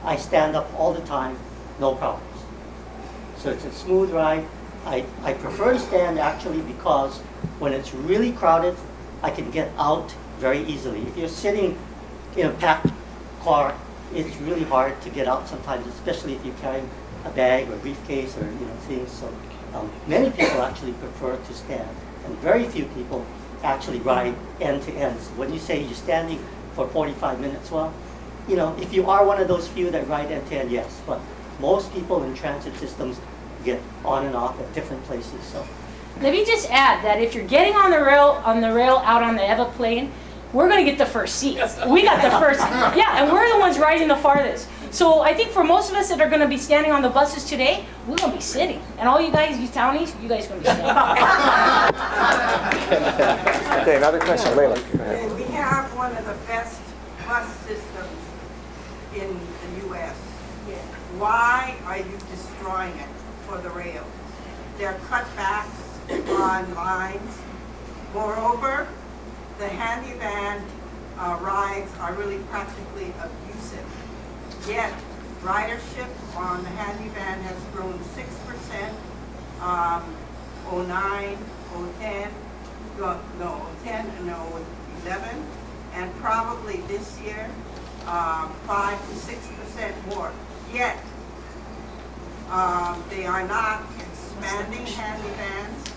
I stand up all the time, no problems. So it's a smooth ride. I prefer to stand actually because when it's really crowded, I can get out very easily. If you're sitting in a packed car, it's really hard to get out sometimes, especially if you're carrying a bag or a briefcase or things. So many people actually prefer to stand, and very few people actually ride end to end. So when you say you're standing for 45 minutes, well, if you are one of those few that ride end to end, yes. But most people in transit systems get on and off at different places. So Let me just add that if you're getting on the rail out on the EVA plane, we're going to get the first seat. We got the first, yeah, and we're the ones riding the farthest. So I think for most of us that are going to be standing on the buses today, we're going to be sitting. And all you guys, you townies, you guys are going to be standing. Okay, another question, Leila. We have one of the best bus systems in the U.S. Why are you destroying it for the rail? There are cutbacks on lines. Moreover, the handy van rides are really practically abusive. Yet, ridership on the handy van has grown 6%, 09, 010, no, 010 and 011, and probably this year, 5 to 6% more. Yet, they are not expanding handy vans.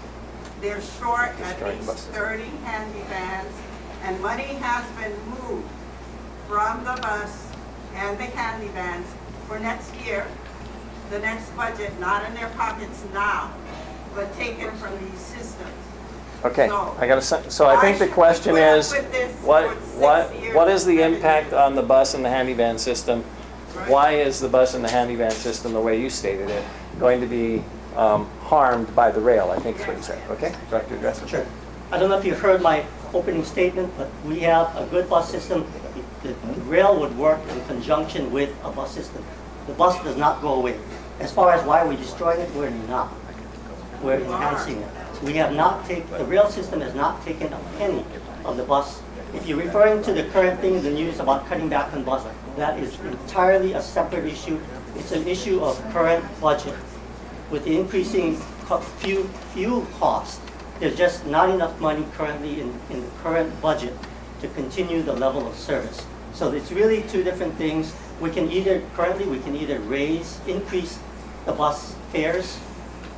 They're short at least 30 handy vans, and money has been moved from the bus and the handy vans for next year, the next budget, not in their pockets now, but taken from these systems. Okay, So, I got to. So I think the question is, what is the impact on the bus and the handy van system? Why is the bus and the handy van system, the way you stated it, going to be harmed by the rail? I think is what you said. Okay, do I have to address it? sure. I don't know if you heard my opening statement, but we have a good bus system. The rail would work in conjunction with a bus system. The bus does not go away. As far as why we're destroying it, we're not. We're enhancing it. We have not the rail system has not taken a penny of the bus. If you're referring to the current thing in the news about cutting back on bus, that is entirely a separate issue. It's an issue of current budget. With the increasing fuel costs, there's just not enough money currently in the current budget to continue the level of service. So it's really two different things. We can either increase the bus fares,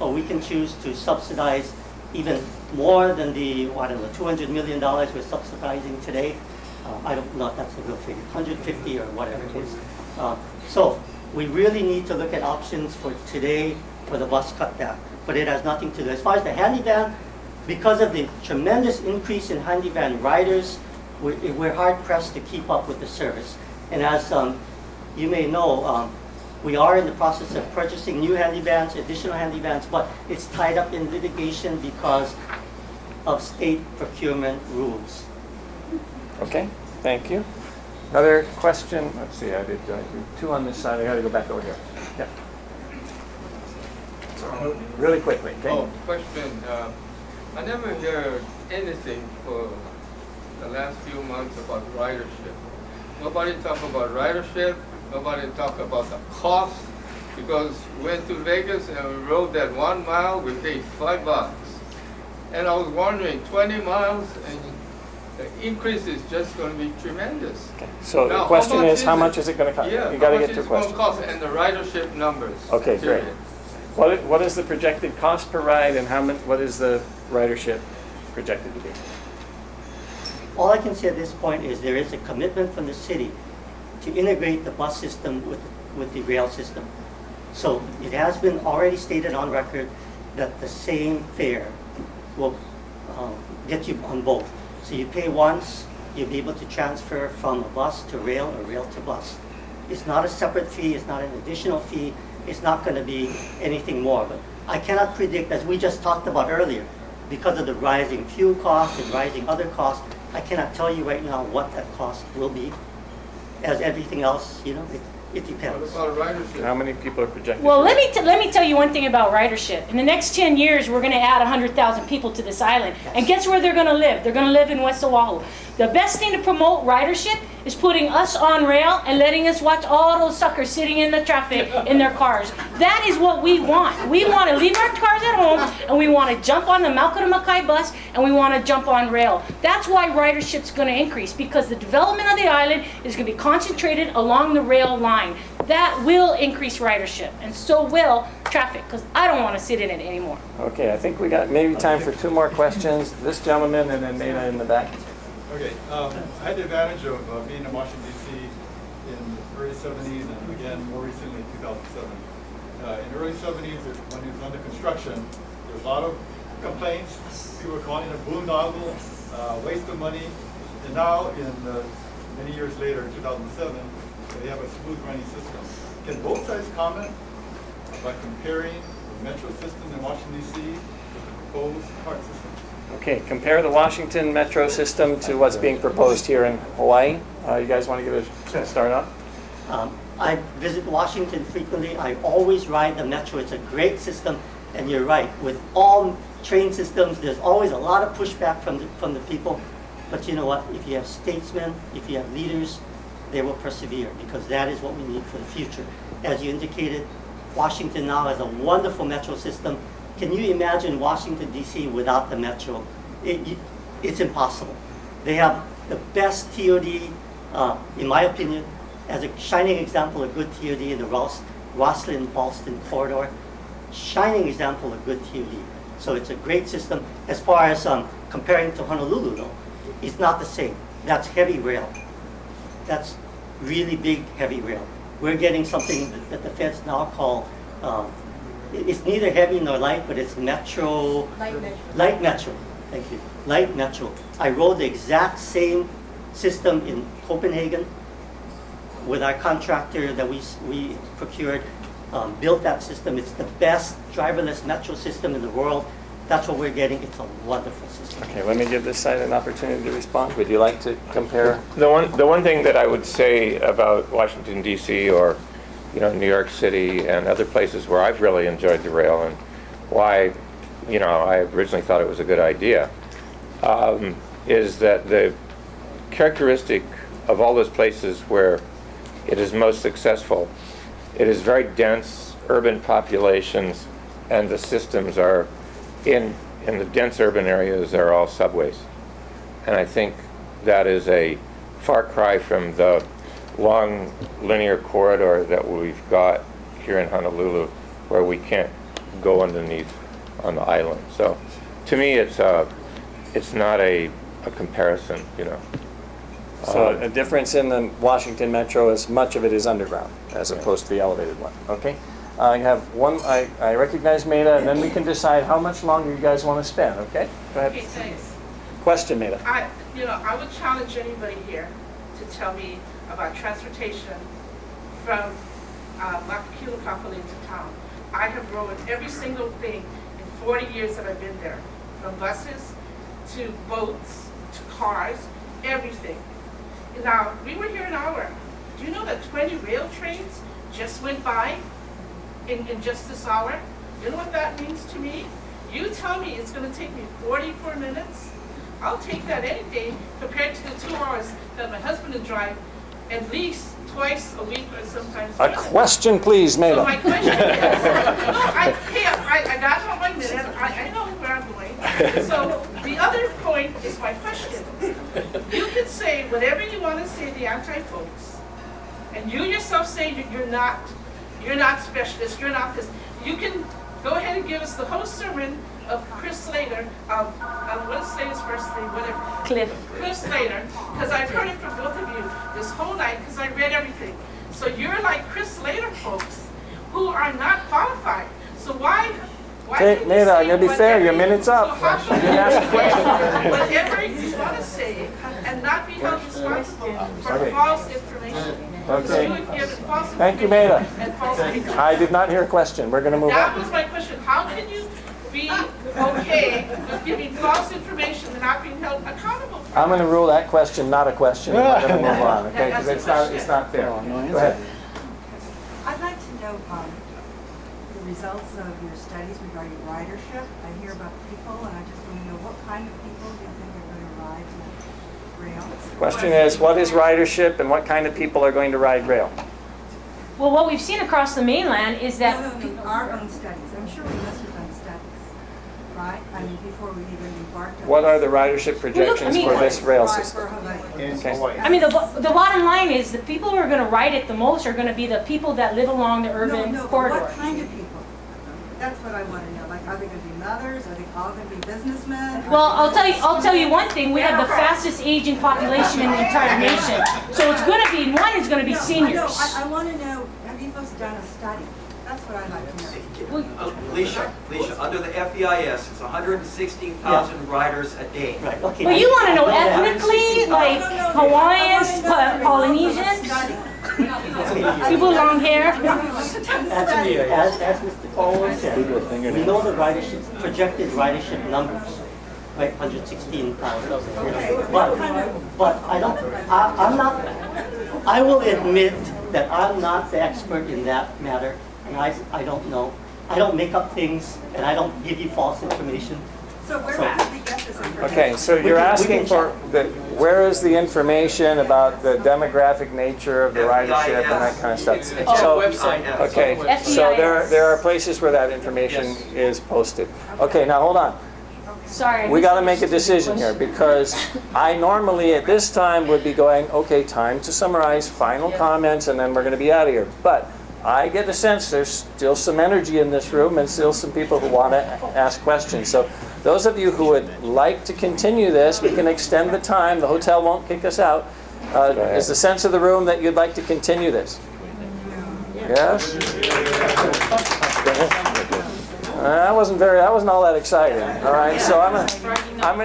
or we can choose to subsidize even more than the, $200 million we're subsidizing today. I don't know if that's the real figure, 150 or whatever it is. So we really need to look at options for today for the bus cutback, but it has nothing to do. As far as the handy van, because of the tremendous increase in handy van riders, we're hard pressed to keep up with the service. And as you may know, we are in the process of purchasing new handy vans, additional handy vans, but it's tied up in litigation because of state procurement rules. Okay, thank you. Another question? Let's see, I did two on this side. I got to go back over here. Yeah. Really quickly, okay? Oh, question. I never heard anything for the last few months about ridership. Nobody talk about ridership. Nobody talk about the cost. Because we went to Vegas and we rode that 1 mile, we paid $5. And I was wondering, 20 miles, and the increase is just going to be tremendous. Okay. So Now, the question how much is, how is much it? is it going to cost? Yeah, You got to get to a how much is question. it going to cost, and the ridership numbers. Okay, great. period. What is the projected cost per ride, and what is the ridership projected to be? All I can say at this point is there is a commitment from the city to integrate the bus system with the rail system. So it has been already stated on record that the same fare will get you on both. So you pay once, you'll be able to transfer from a bus to rail or rail to bus. It's not a separate fee, it's not an additional fee. It's not going to be anything more. But I cannot predict, as we just talked about earlier, because of the rising fuel costs and rising other costs, I cannot tell you right now what that cost will be. As everything else, it What depends. about ridership? How many people are projected? Well, to- let me tell you one thing about ridership. In the next 10 years, we're going to add 100,000 people to this island. And guess where they're going to live? They're going to live in West Oahu. The best thing to promote ridership is putting us on rail and letting us watch all those suckers sitting in the traffic in their cars. That is what we want. We want to leave our cars at home and we want to jump on the Malcolm Mackay bus and we want to jump on rail. That's why ridership's going to increase, because the development of the island is going to be concentrated along the rail line. That will increase ridership, and so will traffic, because I don't want to sit in it anymore. Okay, I think we got maybe time for 2 more questions. This gentleman and then Maida in the back. Okay, I had the advantage of being in Washington, D.C. in the early 70s and again more recently in 2007. In the early 70s, when it was under construction, there was a lot of complaints. People were calling it a boondoggle, waste of money. And now, many years later, in 2007, they have a smooth running system. Can both sides comment about comparing the metro system in Washington, D.C. with the proposed park system? Okay, compare the Washington metro system to what's being proposed here in Hawaii. You guys want to give it a start off? I visit Washington frequently. I always ride the metro. It's a great system, and you're right. With all train systems, there's always a lot of pushback from the people. But you know what? If you have statesmen, if you have leaders, they will persevere, because that is what we need for the future. As you indicated, Washington now has a wonderful metro system. Can you imagine Washington, D.C. without the metro? It's impossible. They have the best TOD, in my opinion, as a shining example of good TOD in the Roslyn-Ballston corridor. Shining example of good TOD. So it's a great system. As far as comparing to Honolulu, though, it's not the same. That's heavy rail. That's really big, heavy rail. We're getting something that the feds now call, it's neither heavy nor light, but it's metro. Light metro. Thank you. Light metro. I rode the exact same system in Copenhagen with our contractor that we procured, built that system. It's the best driverless metro system in the world. That's what we're getting. It's a wonderful system. Okay, let me give this side an opportunity to respond. Would you like to compare? The one thing that I would say about Washington, D.C. or New York City and other places where I've really enjoyed the rail and why I originally thought it was a good idea is that the characteristic of all those places where it is most successful, it is very dense urban populations, and the systems are in the dense urban areas are all subways. And I think that is a far cry from the long linear corridor that we've got here in Honolulu, where we can't go underneath on the island. So to me, it's not a comparison, So a difference in the Washington metro is much of it is underground as opposed to the elevated one. Okay. I have one. I recognize Maida, and then we can decide how much longer you guys want to spend. Okay. Go ahead. Okay, thanks. Question, Maida. I would challenge anybody here to tell me about transportation from Makakilokapale to town. I have rode every single thing in 40 years that I've been there, from buses to boats to cars, everything. Now, we were here an hour. Do you know that 20 rail trains just went by in just this hour? You know what that means to me? You tell me it's going to take me 44 minutes? I'll take that any day compared to the 2 hours that my husband would drive at least twice a week or sometimes A more. question, please, Maida. So my question is, I got on my minute, I know where I'm going. So the other point is my question. You can say whatever you want to say to the anti-folks, and you yourself say you're not specialist, you're not this. You can go ahead and give us the whole sermon of Chris Slater, what is Slater's first name, whatever. Cliff Slater, because I've heard it from both of you this whole night, because I read everything. So you're like Chris Slater folks, who are not qualified. So why Okay, can't you Maida, say I'm gonna be fair. Your whatever minute's you- up. so how come You didn't ask a question. whatever you want to say and not be held responsible for Okay. false information? Okay. You would give false Thank you, information Maida. and false information. I did not hear a question. We're going to move That on. was my question. How can you be okay with giving false information and not being held accountable for I'm it? going to rule that question not a question. We're going to move on, okay? Because That's it's not fair. No answer. Go ahead. I'd like to know the results of your studies regarding ridership. I hear about people, and I just want to know what kind of people do you think are going to ride the rail? Question is, what is ridership and what kind of people are going to ride rail? Well, what we've seen across the mainland is that No, our own studies. I'm sure we must have done studies, right? I mean, before we even embarked on What are the ridership projections for this rail system? Okay. I mean, the bottom line is the people who are going to ride it the most are going to be the people that live along the urban No, but corridor. what kind of people? That's what I want to know. Like, are they going to be mothers? Are they all going to be businessmen? Well, I'll tell you one thing. We have the fastest aging population in the entire nation. So it's going to be one is going to be seniors. I want to know, have you folks done a study? That's what I'd like to know. Alicia, under the FEIS, it's 116,000 riders a day. Right, okay. Well, you want to know ethnically, like Hawaiians, Polynesians, people with long hair. As Mr. Coleman said, we know the ridership, projected ridership numbers, right, 116,000. But I'm not, I will admit that I'm not the expert in that matter, and I don't know. I don't make up things, and I don't give you false information. So where did we get this information? Okay, so you're asking for, where is the information about the demographic nature of the ridership and that kind of stuff? It's on So, the website. okay, so there are places where that information is posted. Okay, now hold on. Sorry. We got to make a decision here because I normally at this time would be going, okay, time to summarize, final comments, and then we're going to be out of here. But I get the sense there's still some energy in this room and still some people who want to ask questions. So those of you who would like to continue this, we can extend the time. The hotel won't kick us out. Is the sense of the room that you'd like to continue this? Yes? That wasn't all that exciting. All right, so I'm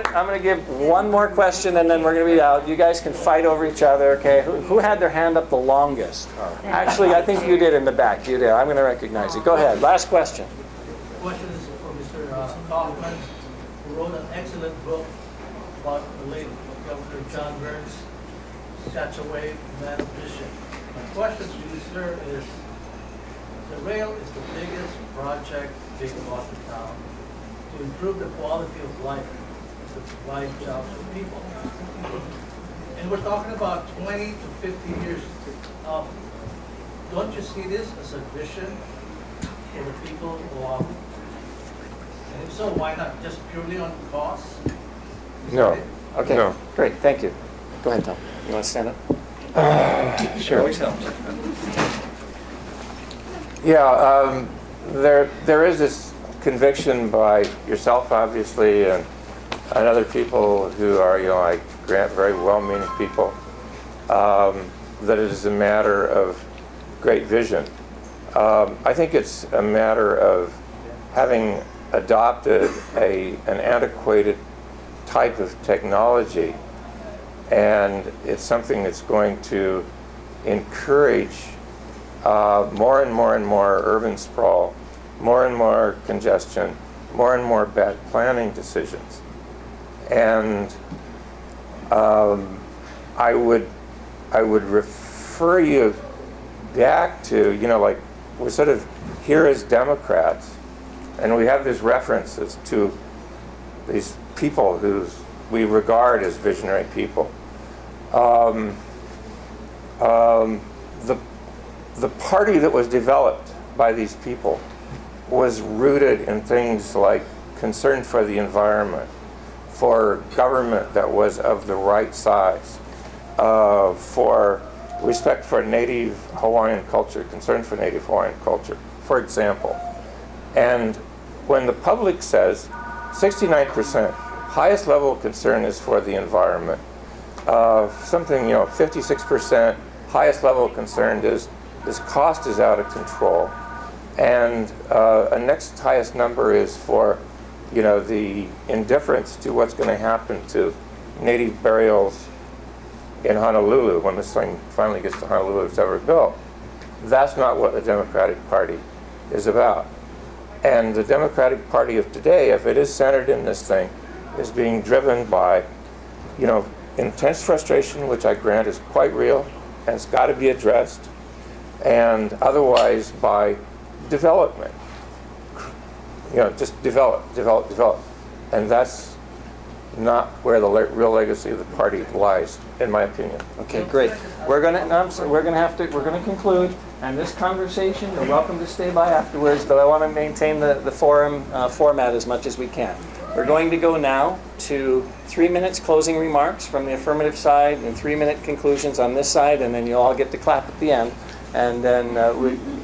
gonna give one more question and then we're gonna be out. You guys can fight over each other, okay? Who had their hand up the longest? Actually, I think you did in the back. You did. I'm gonna recognize you. Go ahead. Last question. Question is for Mr. Kaufman, who wrote an excellent book about the late Governor John Burns, Such a Way, Man of Vision. My question to you, sir, is the rail is the biggest project being brought to town to improve the quality of life, to provide jobs for people. And we're talking about 20 to 50 years. Don't you see this as a vision for the people who are? And if so, why not? Just purely on cost? No. Okay. No. Great. Thank you. Go ahead, Tom. You want to stand up? Sure. Always helps. Yeah, there is this conviction by yourself, obviously, and other people who are, I grant, very well-meaning people, that it is a matter of great vision. I think it's a matter of having adopted an antiquated type of technology, and it's something that's going to encourage more and more and more urban sprawl, more and more congestion, more and more bad planning decisions. And I would refer you back to, like, we're sort of here as Democrats, and we have these references to these people who we regard as visionary people. The party that was developed by these people was rooted in things like concern for the environment, for government that was of the right size, for respect for Native Hawaiian culture, concern for Native Hawaiian culture, for example. And when the public says 69%, highest level of concern is for the environment, 56%, highest level of concern is this cost is out of control, and a next highest number is for, the indifference to what's going to happen to native burials in Honolulu when this thing finally gets to Honolulu if it's ever built. That's not what the Democratic Party is about. And the Democratic Party of today, if it is centered in this thing, is being driven by, intense frustration, which I grant is quite real, and it's got to be addressed, and otherwise by development. Just develop. And that's not where the real legacy of the party lies, in my opinion. Okay, great. We're gonna conclude, and this conversation, you're welcome to stay by afterwards, but I want to maintain the forum format as much as we can. We're going to go now to 3 minutes closing remarks from the affirmative side and 3-minute conclusions on this side, and then you'll all get to clap at the end, and then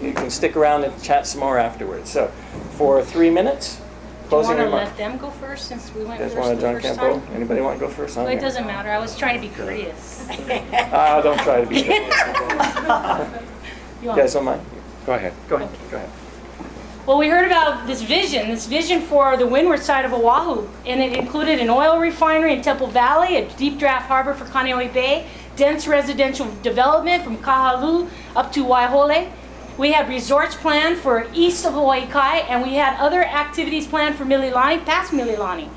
you can stick around and chat some more afterwards. So, for 3 minutes, closing Do you want remarks. to let them go first since we went You guys first want to the join first Campo? time? Anybody want to go first? Well, it doesn't matter. I was trying to be courteous. Don't try to be. You You want- guys don't mind? Go ahead. Go ahead. Go ahead. Well, we heard about this vision for the windward side of Oahu, and it included an oil refinery in Temple Valley, a deep draft harbor for Kaneohe Bay, dense residential development from Kahalu up to Waihole. We had resorts planned for east of Hawaii Kai, and we had other activities planned for Mililani, past Mililani.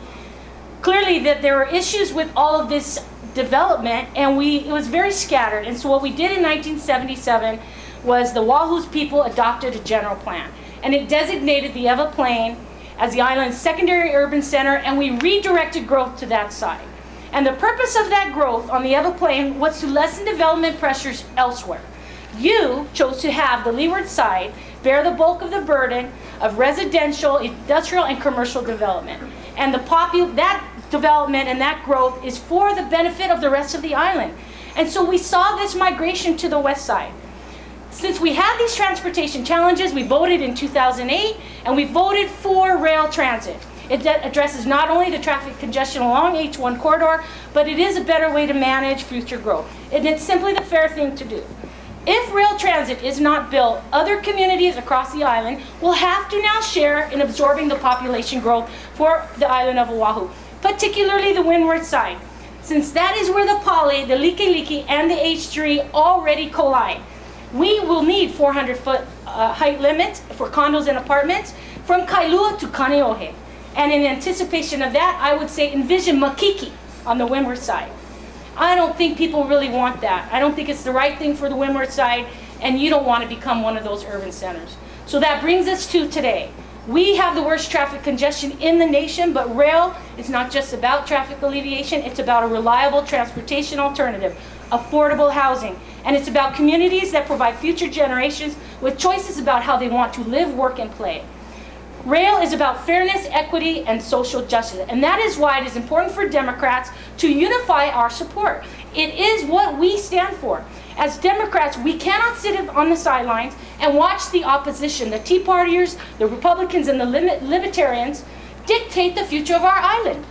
Clearly that there were issues with all of this development, and it was very scattered. And so what we did in 1977 was the Oahu's people adopted a general plan. And it designated the Ewa Plain as the island's secondary urban center, and we redirected growth to that side. And the purpose of that growth on the Ewa Plain was to lessen development pressures elsewhere. You chose to have the leeward side bear the bulk of the burden of residential, industrial, and commercial development. And that development and that growth is for the benefit of the rest of the island. And so we saw this migration to the west side. Since we had these transportation challenges, we voted in 2008, and we voted for rail transit. It addresses not only the traffic congestion along H1 corridor, but it is a better way to manage future growth. And it's simply the fair thing to do. If rail transit is not built, other communities across the island will have to now share in absorbing the population growth for the island of Oahu, particularly the windward side, since that is where the Pali, the Likelike, and the H3 already collide. We will need 400-foot height limits for condos and apartments from Kailua to Kaneohe. And in anticipation of that, I would say envision Makiki on the windward side. I don't think people really want that. I don't think it's the right thing for the windward side, and you don't want to become one of those urban centers. So that brings us to today. We have the worst traffic congestion in the nation, but rail is not just about traffic alleviation, it's about a reliable transportation alternative, affordable housing, and it's about communities that provide future generations with choices about how they want to live, work, and play. Rail is about fairness, equity, and social justice, and that is why it is important for Democrats to unify our support. It is what we stand for. As Democrats, we cannot sit on the sidelines and watch the opposition, the Tea Partiers, the Republicans, and the Libertarians dictate the future of our island.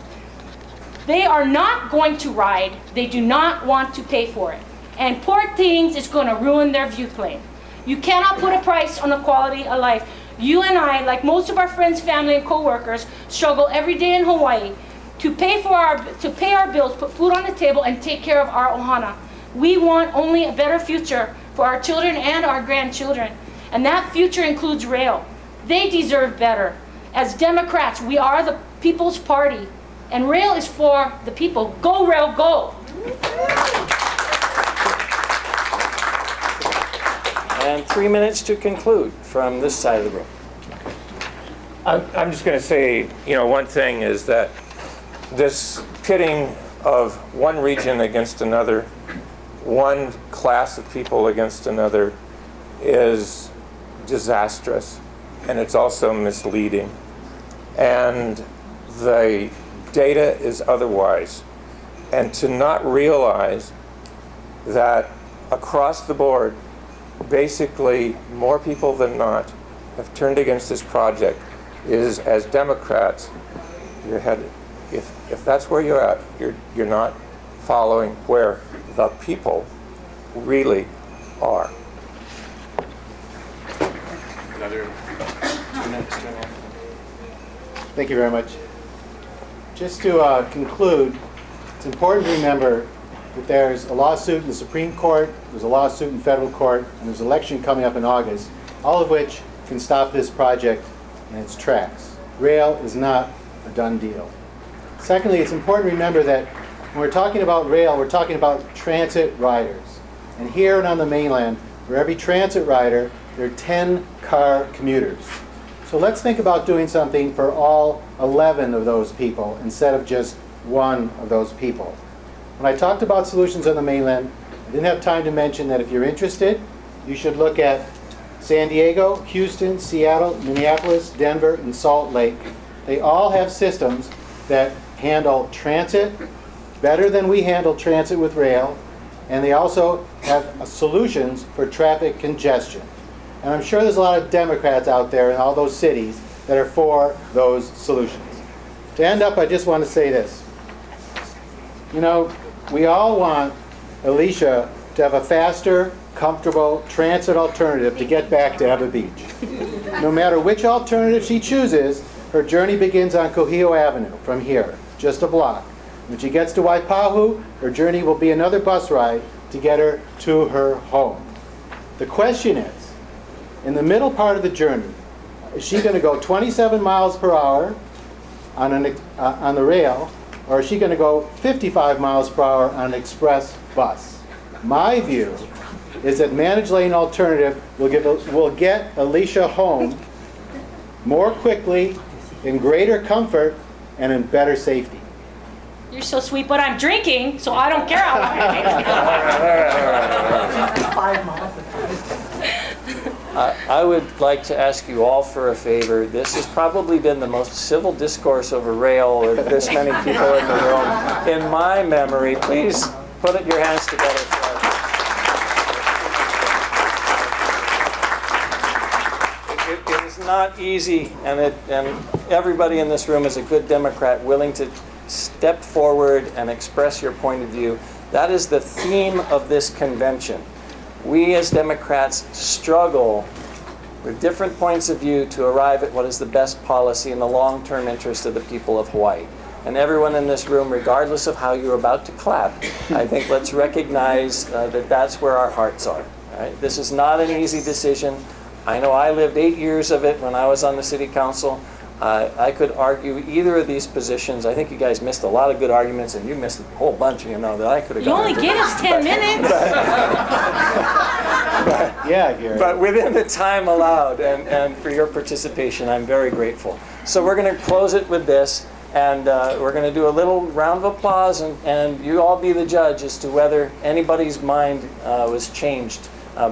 They are not going to ride. They do not want to pay for it. And poor things is going to ruin their viewplane. You cannot put a price on the quality of life. You and I, like most of our friends, family, and co-workers, struggle every day in Hawaii to pay our bills, put food on the table, and take care of our ohana. We want only a better future for our children and our grandchildren. And that future includes rail. They deserve better. As Democrats, we are the people's party. And rail is for the people. Go, rail, go! And 3 minutes to conclude from this side of the room. I'm just going to say, one thing is that this pitting of one region against another, one class of people against another, is disastrous, and it's also misleading. And the data is otherwise. And to not realize that across the board, basically more people than not have turned against this project is, as Democrats, if that's where you're at, you're not following where the people really are. Another 2 minutes. Thank you very much. Just to conclude, it's important to remember that there's a lawsuit in the Supreme Court, there's a lawsuit in federal court, and there's an election coming up in August, all of which can stop this project in its tracks. Rail is not a done deal. Secondly, it's important to remember that when we're talking about rail, we're talking about transit riders. And here and on the mainland, for every transit rider, there are 10 car commuters. So let's think about doing something for all 11 of those people instead of just one of those people. When I talked about solutions on the mainland, I didn't have time to mention that if you're interested, you should look at San Diego, Houston, Seattle, Minneapolis, Denver, and Salt Lake. They all have systems that handle transit better than we handle transit with rail, and they also have solutions for traffic congestion. And I'm sure there's a lot of Democrats out there in all those cities that are for those solutions. To end up, I just want to say this. You know, we all want Alicia to have a faster, comfortable transit alternative to get back to Ewa Beach. No matter which alternative she chooses, her journey begins on Cohijo Avenue from here, just a block. When she gets to Waipahu, her journey will be another bus ride to get her to her home. The question is, in the middle part of the journey, is she going to go 27 miles per hour on the rail, or is she going to go 55 miles per hour on an express bus? My view is that managed lane alternative will get Alicia home more quickly, in greater comfort, and in better safety. You're so sweet, but I'm drinking, so I don't care how long it takes. 5 miles. I would like to ask you all for a favor. This has probably been the most civil discourse over rail with this many people in the room in my memory. Please put your hands together for us. It is not easy, and everybody in this room is a good Democrat willing to step forward and express your point of view. That is the theme of this convention. We as Democrats struggle with different points of view to arrive at what is the best policy in the long-term interest of the people of Hawaii. And everyone in this room, regardless of how you're about to clap, I think let's recognize that that's where our hearts are. Right? This is not an easy decision. I know I lived 8 years of it when I was on the city council. I could argue either of these positions. I think you guys missed a lot of good arguments, and you missed a whole bunch, that I could have You gone only into. gave us 10 minutes. Yeah, Gary. But within the time allowed, and for your participation, I'm very grateful. So we're going to close it with this, and we're going to do a little round of applause, and you all be the judge as to whether anybody's mind was changed by